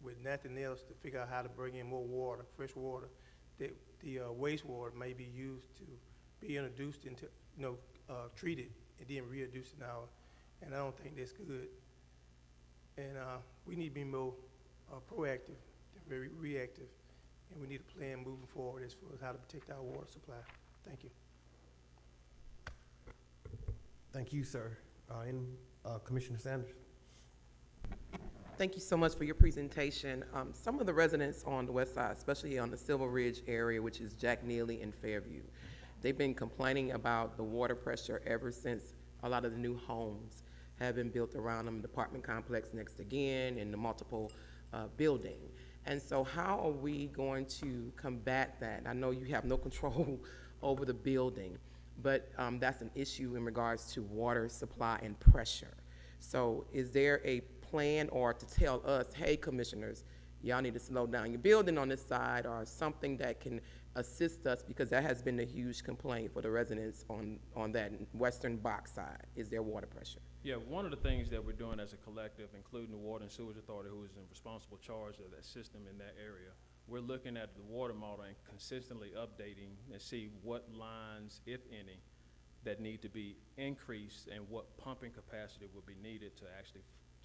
with nothing else to figure out how to bring in more water, fresh water, that the wastewater may be used to be introduced into, treated and then reintroduced in and I don't think that's good. And we need to be more proactive than very reactive, and we need a plan moving forward as far as how to protect our water supply. Thank you. Thank you, sir. Commissioner Sanders. Thank you so much for your presentation. Some of the residents on the west side, especially on the Silver Ridge area, which is Jack Neely and Fairview, they've been complaining about the water pressure ever since a lot of the new homes have been built around them, the apartment complex next again, and the multiple building. And so how are we going to combat that? I know you have no control over the building, but that's an issue in regards to water supply and pressure. So is there a plan, or to tell us, hey, commissioners, y'all need to slow down your building on this side, or something that can assist us, because that has been a huge complaint for the residents on that western box side, is their water pressure? Yeah, one of the things that we're doing as a collective, including the Water and Sewage Authority, who is in responsible charge of that system in that area, we're looking at the water model and consistently updating and see what lines, if any, that need to be increased and what pumping capacity will be needed to actually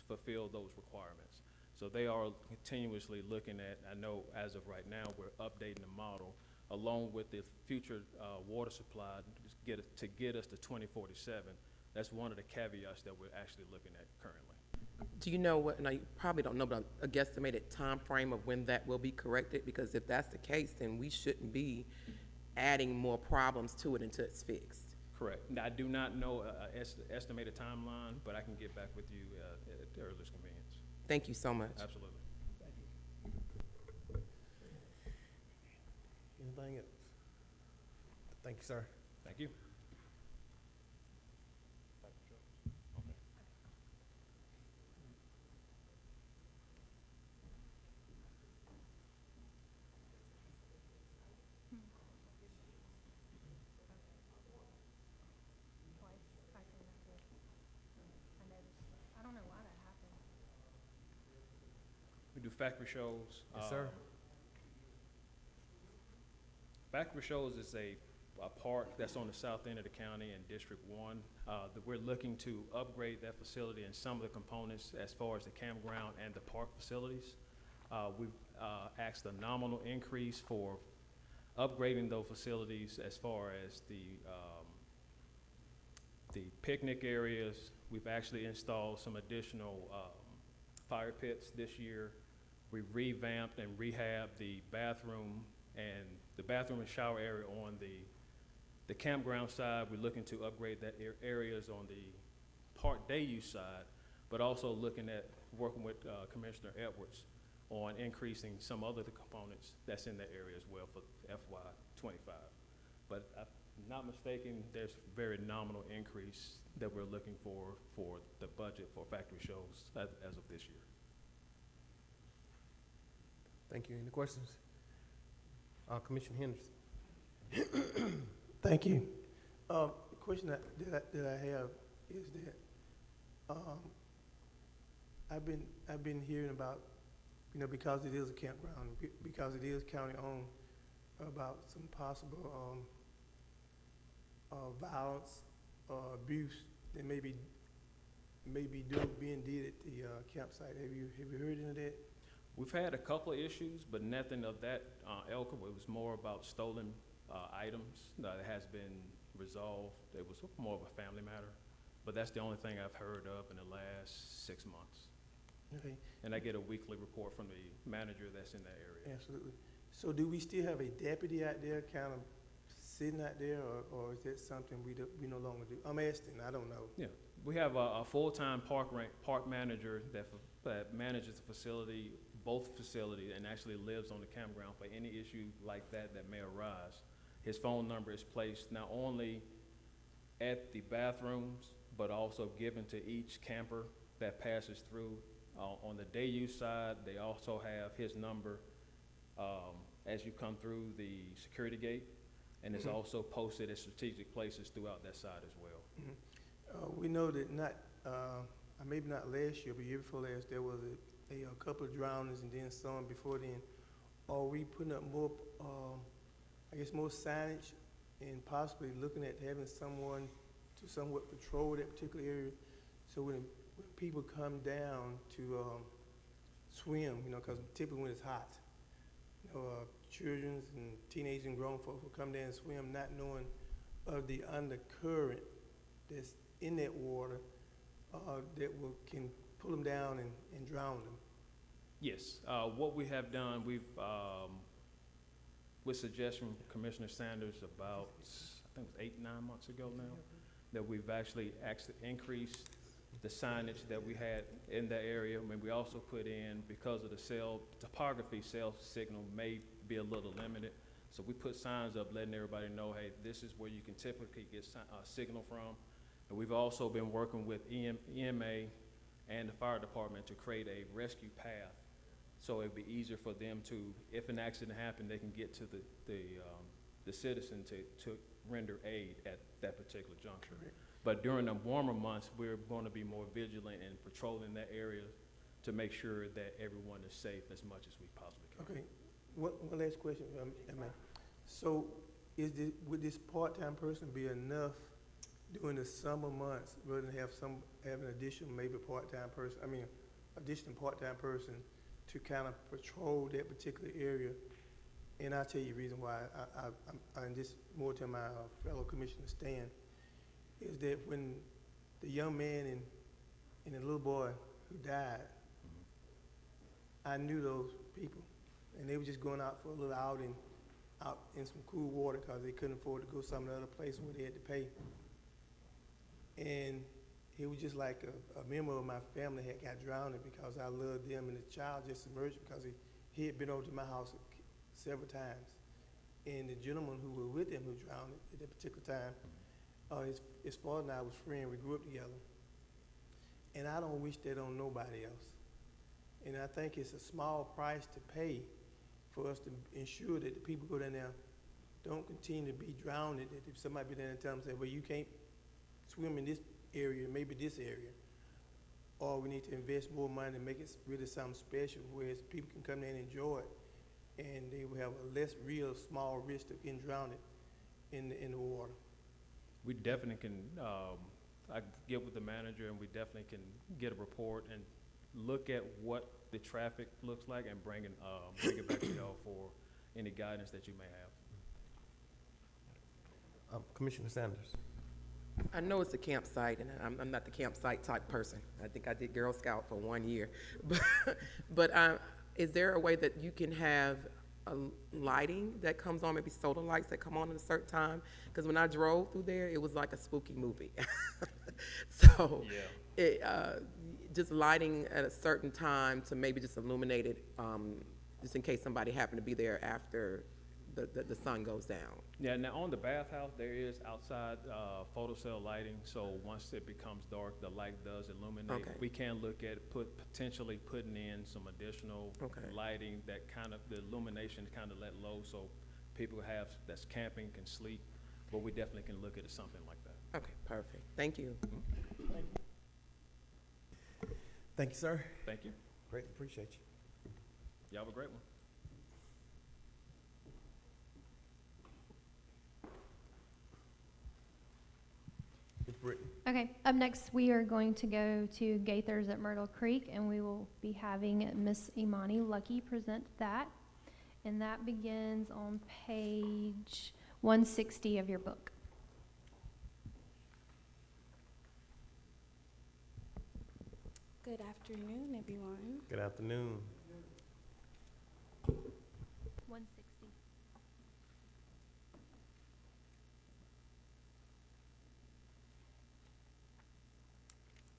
fulfill those requirements. So they are continuously looking at, I know as of right now, we're updating the model along with the future water supply to get us to 2047. That's one of the caveats that we're actually looking at currently. Do you know what, and I probably don't know, but a guesstimated time frame of when that will be corrected? Because if that's the case, then we shouldn't be adding more problems to it until it's fixed. Correct. Now, I do not know an estimated timeline, but I can get back with you at the earliest convenience. Thank you so much. Absolutely. Anything else? Thank you, sir. Thank you. I don't know why that happened. We do factory shows. Yes, sir. Factory Shoals is a park that's on the south end of the county in District 1. That we're looking to upgrade that facility and some of the components as far as the campground and the park facilities. We've asked a nominal increase for upgrading those facilities as far as the picnic areas. We've actually installed some additional fire pits this year. We revamped and rehabbed the bathroom and shower area on the campground side. We're looking to upgrade that areas on the park day use side, but also looking at working with Commissioner Edwards on increasing some other components that's in that area as well for FY25. But if I'm not mistaken, there's very nominal increase that we're looking for the budget for factory shows as of this year. Thank you. Any questions? Commissioner Henderson. Thank you. The question that I have is that I've been hearing about, because it is a campground, because it is county owned, about some possible violence or abuse that may be being did at the campsite. Have you heard any of that? We've had a couple of issues, but nothing of that ilk. It was more about stolen items that has been resolved. It was more of a family matter, but that's the only thing I've heard of in the last 6 months. Okay. And I get a weekly report from the manager that's in that area. Absolutely. So do we still have a deputy out there kind of sitting out there, or is that something we no longer do? I'm asking, I don't know. Yeah, we have a full-time park manager that manages the facility, both facilities, and actually lives on the campground for any issue like that may arise. His phone number is placed not only at the bathrooms, but also given to each camper that passes through. On the day use side, they also have his number as you come through the security gate, and it's also posted at strategic places throughout that side as well. We know that maybe not last year, but year before last, there was a couple of drownings and then some before then. Are we putting up more, more signage and possibly looking at having someone to somewhat patrol that particular area, so when people come down to swim, because typically when it's hot, children and teenagers and grown folks will come down and swim not knowing of the undercurrent that's in that water that can pull them down and drown them. Yes, what we have done, we've, with suggestion from Commissioner Sanders about, I think it was 8-9 months ago now, that we've actually increased the signage that we had in that area. I mean, we also put in, because of the topography, cell signal may be a little limited. So we put signs up letting everybody know, hey, this is where you can typically get signal from. And we've also been working with EMA and the fire department to create a rescue path. So it'd be easier for them to, if an accident happened, they can get to the citizen to render aid at that particular juncture. Correct. But during the warmer months, we're going to be more vigilant in patrolling that area to make sure that everyone is safe as much as we possibly can. Okay, one last question, Emma. So would this part-time person be enough during the summer months rather than have an additional maybe part-time person, additional part-time person to kind of patrol that particular area? And I'll tell you the reason why, and this more to my fellow Commissioner Stan, is that when the young man and the little boy who died, I knew those people, and they were just going out for a little outing out in some cool water because they couldn't afford to go some other place where they had to pay. And it was just like a member of my family had got drowned because I loved them, and the child just emerged because he had been over to my house several times. And the gentleman who was with him who drowned at that particular time, his father and I was friends. We grew up together. And I don't wish that on nobody else. And I think it's a small price to pay for us to ensure that the people go down there don't continue to be drowned. That if somebody be down there and tell them, say, well, you can't swim in this area, maybe this area. Or we need to invest more money and make it really something special where people can come in and enjoy it, and they will have a less real small risk of getting drowned in the water. We definitely can, I get with the manager, and we definitely can get a report and look at what the traffic looks like and bring it back to y'all for any guidance that you may have. Commissioner Sanders. I know it's a campsite, and I'm not the campsite type person. I think I did Girl Scout for 1 year. But is there a way that you can have a lighting that comes on, maybe solar lights that come on at a certain time? Because when I drove through there, it was like a spooky movie. So, just lighting at a certain time to maybe just illuminate it, just in case somebody happened to be there after the sun goes down. Yeah, now on the bathhouse, there is outside photocell lighting, so once it becomes dark, the light does illuminate. Okay. We can look at potentially putting in some additional lighting that kind of, the illumination kind of let low, so people that's camping can sleep, but we definitely can look at something like that. Okay, perfect. Thank you. Thank you. Thank you, sir. Thank you. Greatly appreciate you. Y'all have a great one. Ms. Brittany. Okay, up next, we are going to go to Gaither's at Myrtle Creek, and we will be having Miss Imani Lucky present that. And that begins on page 160 of your book. Good afternoon, everyone. Good afternoon. 160.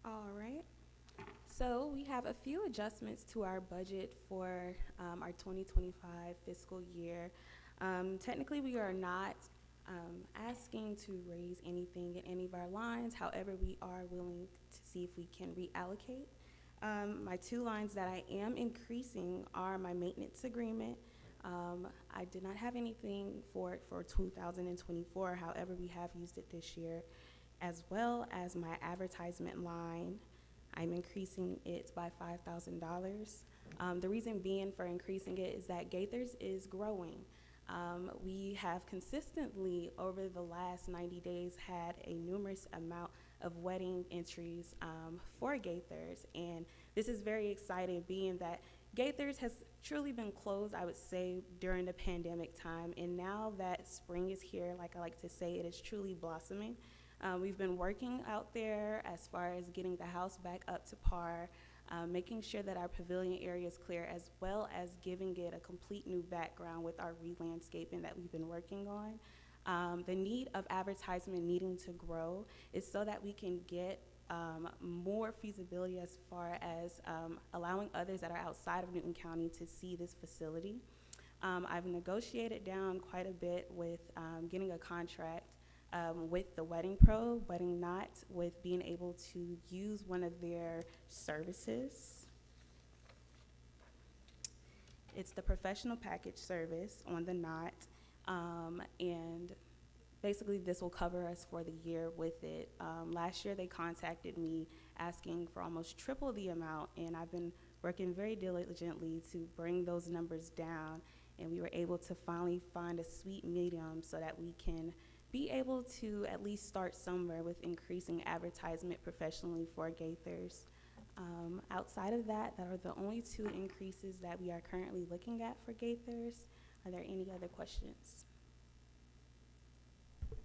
All right. So we have a few adjustments to our budget for our 2025 fiscal year. Technically, we are not asking to raise anything in any of our lines. However, we are willing to see if we can reallocate. My two lines that I am increasing are my maintenance agreement. I did not have anything for it for 2024. However, we have used it this year, as well as my advertisement line. I'm increasing it by $5,000. The reason being for increasing it is that Gaither's is growing. We have consistently, over the last 90 days, had a numerous amount of wedding entries for Gaither's, and this is very exciting, being that Gaither's has truly been closed, I would say, during the pandemic time, and now that spring is here, like I like to say, it is truly blossoming. We've been working out there as far as getting the house back up to par, making sure that our pavilion area is clear, as well as giving it a complete new background with our re-landscaping that we've been working on. The need of advertisement needing to grow is so that we can get more feasibility as far as allowing others that are outside of Newton County to see this facility. I've negotiated down quite a bit with getting a contract with the Wedding Pro, Wedding Knot, with being able to use one of their services. It's the professional package service on the Knot, and basically this will cover us for the year with it. Last year they contacted me asking for almost triple the amount, and I've been working very diligently to bring those numbers down, and we were able to finally find a sweet medium so that we can be able to at least start somewhere with increasing advertisement professionally for Gaither's. Outside of that, that are the only two increases that we are currently looking at for Gaither's. Are there any other questions?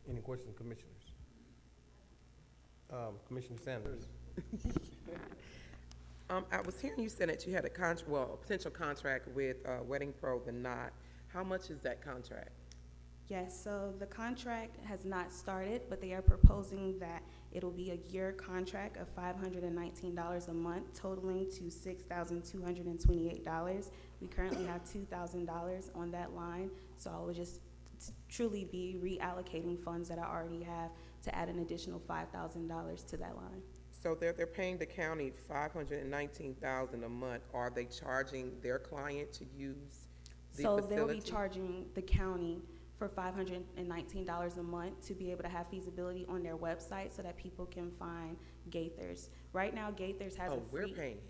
Any questions, commissioners? Commissioner Sanders. I was hearing you said that you had a potential contract with Wedding Pro, the Knot. How much is that contract? Yes, so the contract has not started, but they are proposing that it'll be a year contract of $519 a month, totaling to $6,228. We currently have $2,000 on that line, so I will just truly be reallocating funds that I already have to add an additional $5,000 to that line. So they're paying the county $519,000 a month. Are they charging their client to use the facility? They'll be charging the county for $519 a month to be able to have feasibility on their website so that people can find Gaither's. Right now, Gaither's has a free... we're paying?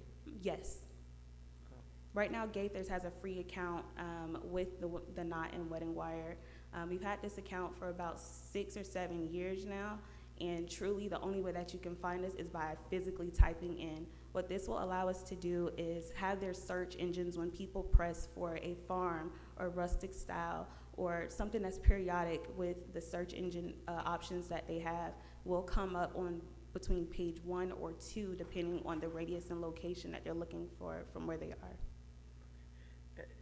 Yes. Oh. Right now, Gaither's has a free account with the Knot and Wedding Wire. We've had this account for about 6 or 7 years now, And truly, the only way that you can find us is by physically typing in. What this will allow us to do is have their search engines when people press for a farm or rustic style or something that's periodic with the search engine options that they have will come up on between page 1 or 2, depending on the radius and location that they're looking for from where they are.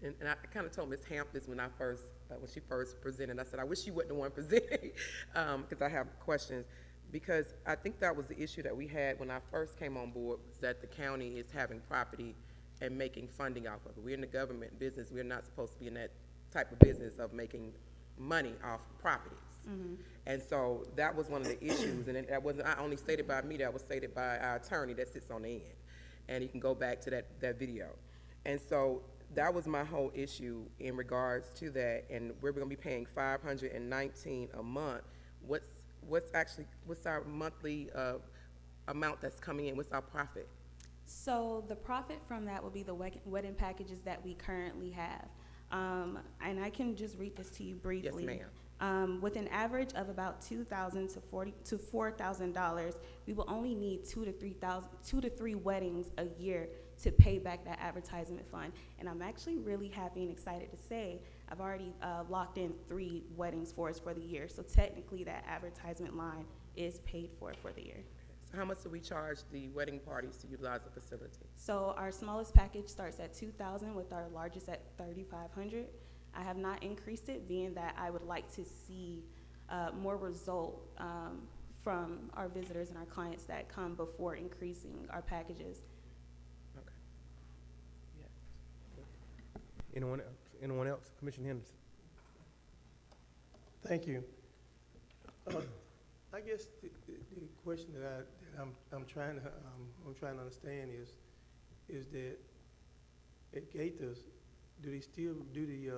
And I kind of told Ms. Hampton when when she first presented, I said, I wish you wasn't the one presenting, because I have questions. Because I think that was the issue that we had when I first came on board, was that the county is having property and making funding off of it. We're in the government business. We're not supposed to be in that type of business of making money off properties. Mm-hmm. And so that was one of the issues, and that wasn't only stated by me, that was stated by our attorney that sits on the end. And you can go back to that video. And so that was my whole issue in regards to that, and we're gonna be paying $519 a month. What's our monthly amount that's coming in? What's our profit? So the profit from that will be the wedding packages that we currently have. And I can just read this to you briefly. Yes, ma'am. With an average of about $2,000 to $4,000, we will only need 2 to 3 weddings a year to pay back that advertisement fund. And I'm actually really happy and excited to say I've already locked in 3 weddings for us for the year. So technically that advertisement line is paid for the year. So how much do we charge the wedding parties to utilize the facility? So our smallest package starts at $2,000 with our largest at $3,500. I have not increased it, being that I would like to see more result from our visitors and our clients that come before increasing our packages. Okay. Yeah. Anyone else? Anyone else? Commissioner Henderson. Thank you. I guess the question that I'm trying to understand is that at Gaither's, do they still do the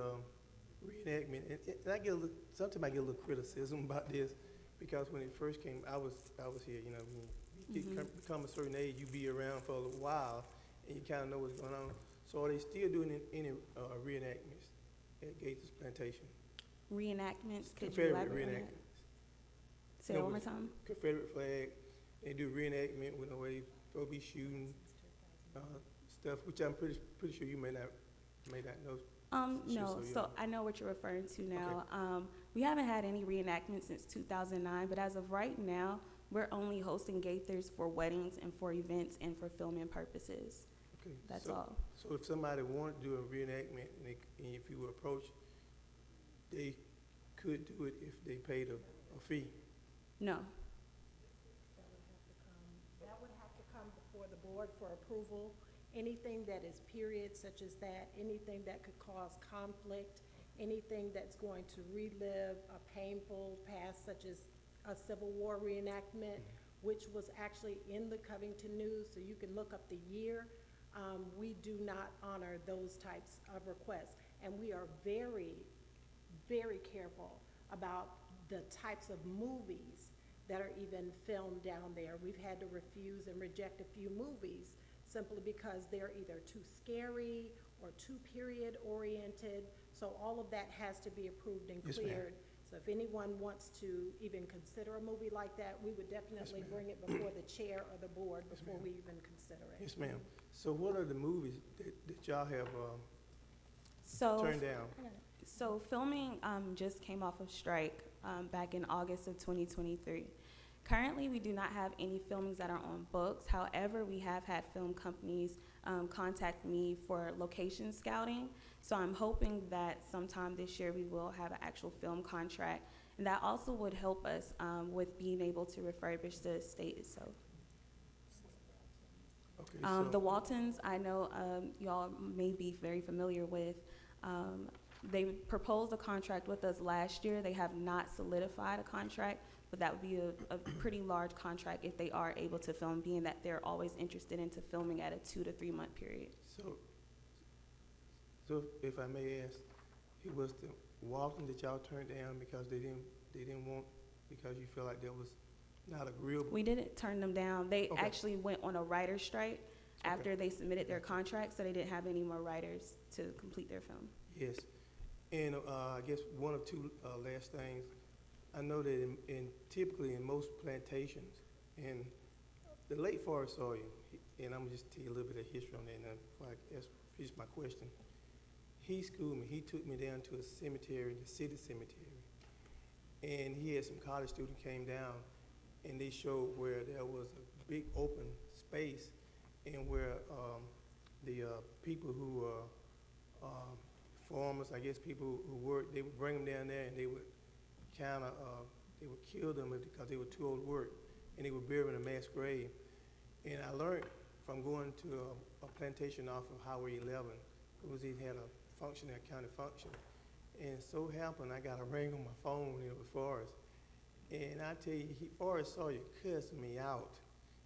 reenactment? And I get sometimes I get a little criticism about this, because when it first came, I was here. You know, when you become a certain age, you be around for a little while, and you kind of know what's going on. So are they still doing any reenactments at Gaither's plantation? Reenactments? Could you Confederate elaborate on that? reenactments. Say it one more time. Confederate flag. They do reenactment with the way they'll be shooting stuff, which I'm pretty sure you may not know. No, so I know what you're referring to now. Okay. We haven't had any reenactments since 2009, but as of right now, we're only hosting Gaithers for weddings and for events and for filming purposes. Okay. That's all. So if somebody wanted to do a reenactment, and if you would approach, they could do it if they paid a fee? No. That would have to come before the board for approval. Anything that is period such as that, anything that could cause conflict, anything that's going to relive a painful past such as a Civil War reenactment, which was actually in the Covington News, so you can look up the year. We do not honor those types of requests, and we are very, very careful about the types of movies that are even filmed down there. We've had to refuse and reject a few movies simply because they're either too scary or too period oriented. So all of that has to be approved and cleared. So if anyone wants to even consider a movie like that, we would definitely bring it before the chair or the board before we even consider it. Yes, ma'am. So what are the movies that y'all have turned down? So filming just came off of strike back in August of 2023. Currently, we do not have any filmings that are on books. However, we have had film companies contact me for location scouting. So I'm hoping that sometime this year we will have an actual film contract. And that also would help us with being able to refurbish the estate itself. Okay, the Waltons, I know y'all may be very familiar with. They proposed a contract with us last year. They have not solidified a contract, but that would be a pretty large contract if they are able to film, being that they're always interested into filming at a 2 to 3 month period. So if I may ask, it was the Walton that y'all turned down because they didn't want, because you feel like that was not agreeable? We didn't turn them down. They actually went on a writer's strike after they submitted their contract, so they didn't have any more writers to complete their film. Yes. And I guess one or two last things. I know that typically in most plantations, and the late Forrest Sawyer, and I'm gonna just tell you a little bit of history on that now before I finish my question. He schooled me. He took me down to a cemetery, the city cemetery, and he had some college students came down, and they showed where there was a big open space, and where the people who farmers, I guess people who worked, they would bring them down there, and they would kind of they would kill them because they were too old to work, and they would bury them in a mass grave. And I learned from going to a plantation off of Highway 11, because he had a function, a county function. And so happened, I got a ring on my phone, and it was Forrest. And I tell you, Forrest Sawyer cussed me out.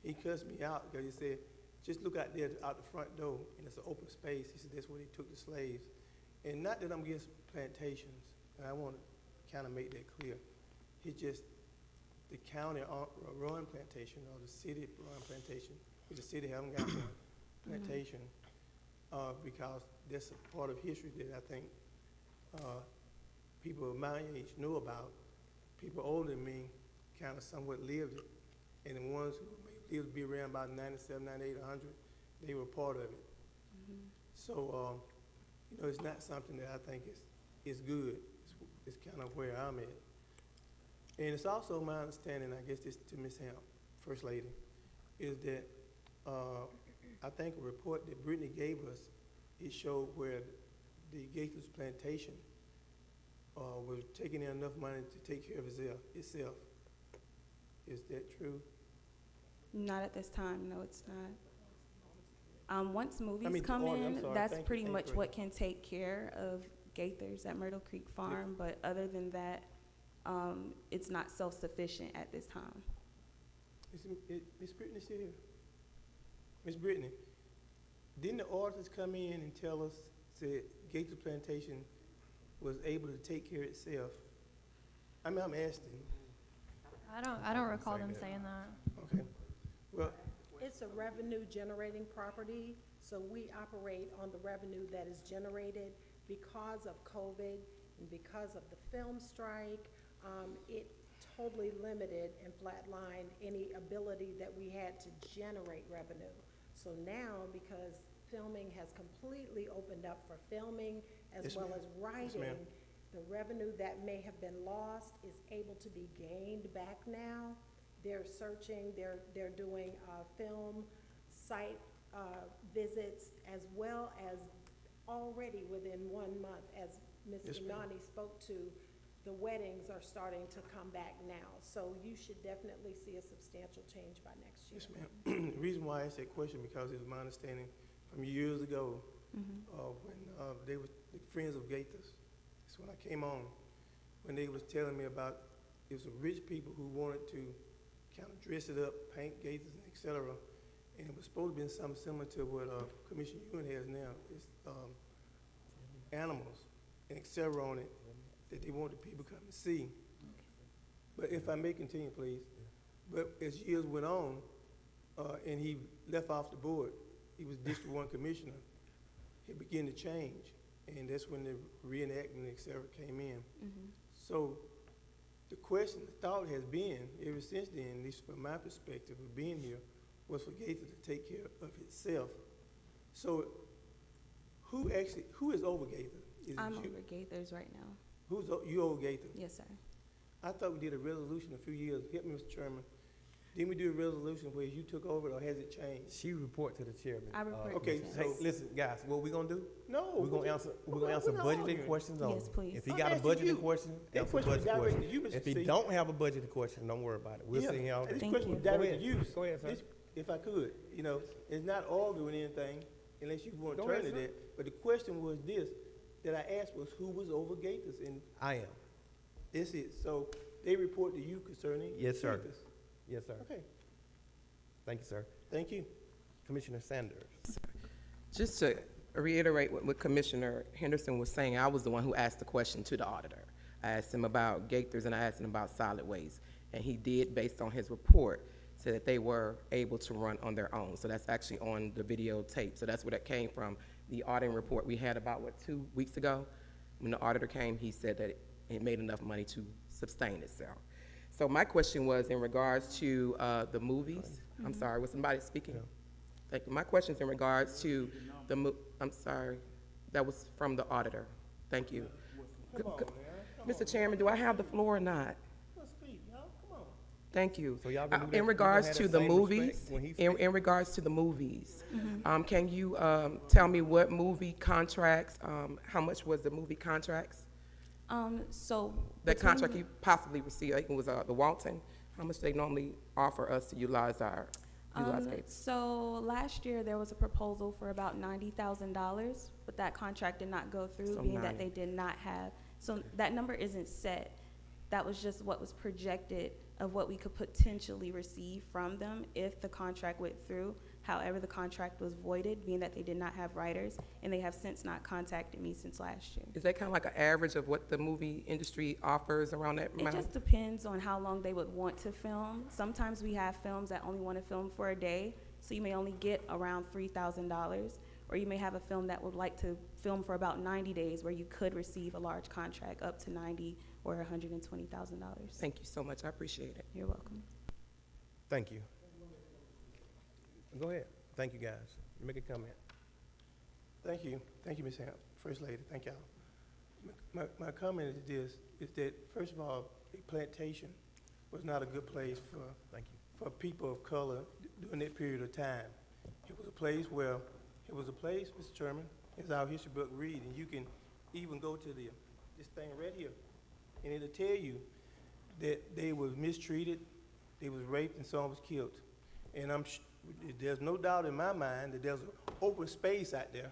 He cussed me out because he said, just look out there out the front door, and it's an open space. He said, that's where they took the slaves. And not that I'm against plantations, and I want to kind of make that clear. It's just the county run plantation or the city run plantation, because the city haven't got one plantation, because that's a part of history that I think people of my age know about. People older than me kind of somewhat lived it, and the ones who may live to be around about 97, 98, 100, they were part of it. So, you know, it's not something that I think is good. It's kind of where I'm at. And it's also my understanding, I guess this to Ms. Hamp, First Lady, is that I think a report that Brittany gave us, it showed where the Gaither's plantation was taking in enough money to take care of itself. Is that true? Not at this time, no, it's not. Once movies I mean, come in, that's Thank pretty you. much what can take care of Gaither's at Myrtle Creek Farm, but other than that, it's not self-sufficient at this time. Miss Brittany still here? Miss Brittany, didn't the auditors come in and tell us, said Gaither Plantation was able to take care of itself? I mean, I'm asking. I don't recall them saying that. Okay. Well, It's a revenue generating property, so we operate on the revenue that is generated. Because of COVID and because of the film strike, it totally limited and flatlined any ability that we had to generate revenue. So now, because filming has completely opened up for filming as Yes, well ma'am. as Yes, writing, ma'am. the revenue that may have been lost is able to be gained back now. They're searching, they're doing film site visits, as well as already within 1 month, as Ms. Yes, ma'am. Imani spoke to, the weddings are starting to come back now. So you should definitely see a substantial change by next year. yes, ma'am. The reason why I asked that question, because it was my understanding from years ago, when they were the Friends of Gaithers. That's when I came on, when they was telling me about, it was rich people who wanted to kind of dress it up, paint Gaithers, et cetera. And it was supposed to be something similar to what Commissioner Ewan has now. It's animals and et cetera on it that they want the people to come and see. But if I may continue, please. But as years went on, and he left off the board, he was District 1 Commissioner, it began to change. And that's when the reenactment, et cetera, came in. So the question, the thought has been, ever since then, at least from my perspective of being here, was for Gaither to take care of itself. So who is over Gaither? Is I'm it you? over Gaither's right now. You over Gaither? Yes, sir. I thought we did a resolution a few years, help me, Mr. Chairman. Didn't we do a resolution where you took over it, or has it changed? She report to the chairman. I report okay, to the so- Hey, listen, guys, what we gonna do? No. We're gonna answer budgeting questions only. Yes, please. If he I'm got a asking you. budgeting question, That answer question was budgeting directed question. to you, Mr. If he C. don't have a budgeting question, don't worry about it. We'll Yeah, see here all This day. question was Go directed ahead. to you. Go ahead, sir. This- If I could, you know, it's not arguing anything unless you want to Go turn ahead, to sir. that. But the question was this, that I asked was who was over Gaithers, and I am. that's it. So they report to you concerning Yes, sir. Gaithers. Yes, sir. Okay, Thank you, sir. thank you. Commissioner Sanders. Just to reiterate what Commissioner Henderson was saying, I was the one who asked the question to the auditor. I asked him about Gaithers and I asked him about solid waste. And he did, based on his report, say that they were able to run on their own. So that's actually on the videotape. So that's where that came from. The auditing report we had about, 2 weeks ago? When the auditor came, he said that it made enough money to sustain itself. So my question was in regards to the movies. I'm sorry, was somebody speaking? Thank you. My question's in regards to I'm sorry, that was from the auditor. Thank you. Mr. Chairman, do I have the floor or not? Thank you. So y'all gonna do that- In you regards gonna to have the that same movies, respect when he in regards to the movies, can you tell me what movie contracts, how much was the movie contracts? So. That between contract you possibly received, I think it was the Walton, how much they normally offer us to utilize Gaither? So last year, there was a proposal for about $90,000, but that contract did not go through, So being that 90. they did not have, so that number isn't set. That was just what was projected of what we could potentially receive from them if the contract went through. However, the contract was voided, being that they did not have writers, and they have since not contacted me since last year. Is that kind of like an average of what the movie industry offers around that It amount? just depends on how long they would want to film. Sometimes we have films that only want to film for a day, so you may only get around $3,000. Or you may have a film that would like to film for about 90 days, where you could receive a large contract up to $90,000 or $120,000. Thank you so much, I appreciate it. You're welcome. Thank you. Go ahead. Thank you, guys. You make a comment. Thank you, Ms. Hamp, First Lady, thank y'all. My comment is this, is that, first of all, a plantation was not a good place Thank you. for people of color during that period of time. It was a place, Mr. Chairman, as our history book read, and you can even go to this thing right here, and it'll tell you that they was mistreated, they was raped, and some was killed. And there's no doubt in my mind that there's an open space out there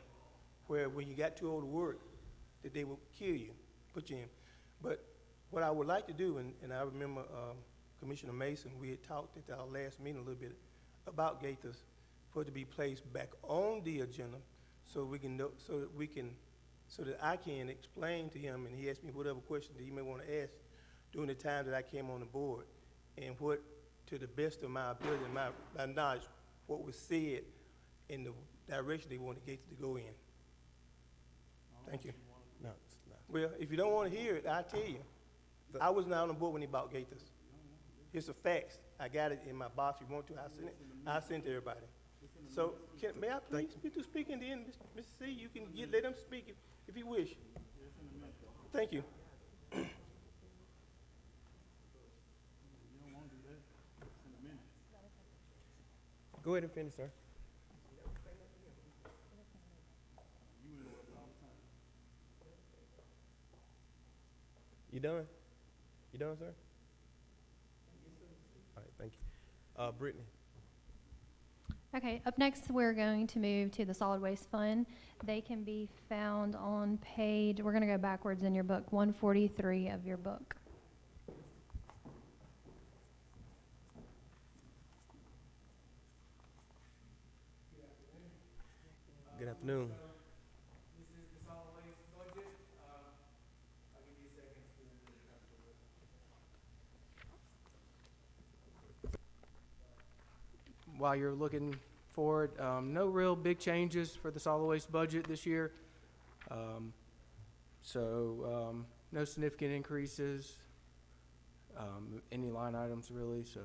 where when you got too old to work, that they will kill you, put you in. But what I would like to do, and I remember Commissioner Mason, we had talked at our last meeting a little bit about Gaithers, for it to be placed back on the agenda so we can know, so that I can explain to him, and he asked me whatever question that he may want to ask during the time that I came on the board, and what, to the best of my ability and my knowledge, what was said in the direction they wanted Gaither to go in. Thank you. No, it's not. Well, if you don't want to hear it, I'll tell you. I was not on the board when he bought Gaithers. It's a fact. I got it in my box. If you want to, I'll send it to everybody. So, may I please get to speak, and then, Mr. C, you can let him speak if you wish. Thank you. Go ahead and finish, sir. You done? You done, sir? All right, thank you. Brittany. Okay, up next, we're going to move to the Solid Waste Fund. They can be found on page, we're going to go backwards in your book, 143 of your book. Good afternoon. This is the solid waste budget. I'll give you a second to while you're looking forward, no real big changes for the solid waste budget this year. No significant increases, any line items really. So,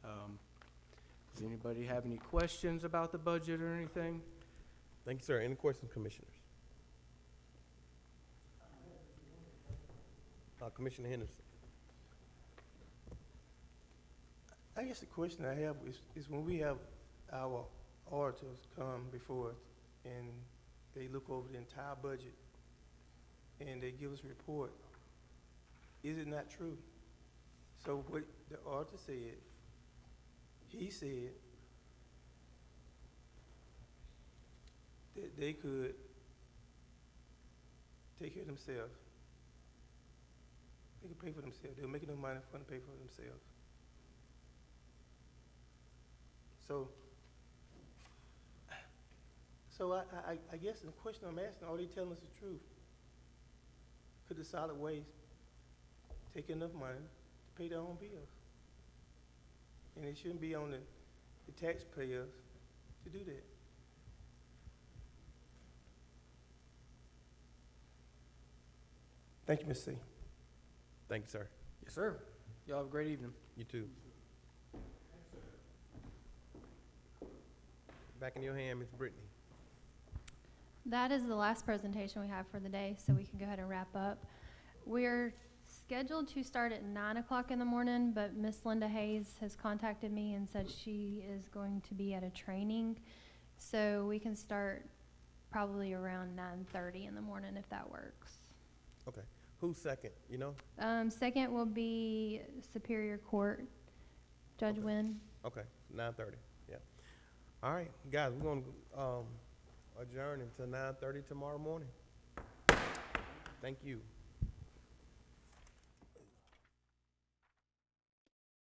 does anybody have any questions about the budget or anything? Thank you, sir. Any questions, commissioners? Commissioner Henderson. I guess the question I have is when we have our auditors come before us and they look over the entire budget and they give us a report, is it not true? So what the auditor said, he said that they could take care of themselves. They could pay for themselves. They were making enough money for them to pay for themselves. So I guess the question I'm asking, are they telling us the truth? Could the solid waste take enough money to pay their own bills? And it shouldn't be on the taxpayers to do that. Thank you, Ms. C. Thank you, sir. Yes, sir. Y'all have a great evening. You too. Back in your hand, Ms. Brittany. That is the last presentation we have for the day, so we can go ahead and wrap up. We're scheduled to start at 9 o'clock in the morning, but Miss Linda Hayes has contacted me and said she is going to be at a training, so we can start probably around 9:30 in the morning if that works. Okay. Who's second, you know? Second will be Superior Court, Judge Okay. Wynn. Okay, 9:30, yeah. All right, guys, we're gonna adjourn until 9:30 tomorrow morning. Thank you.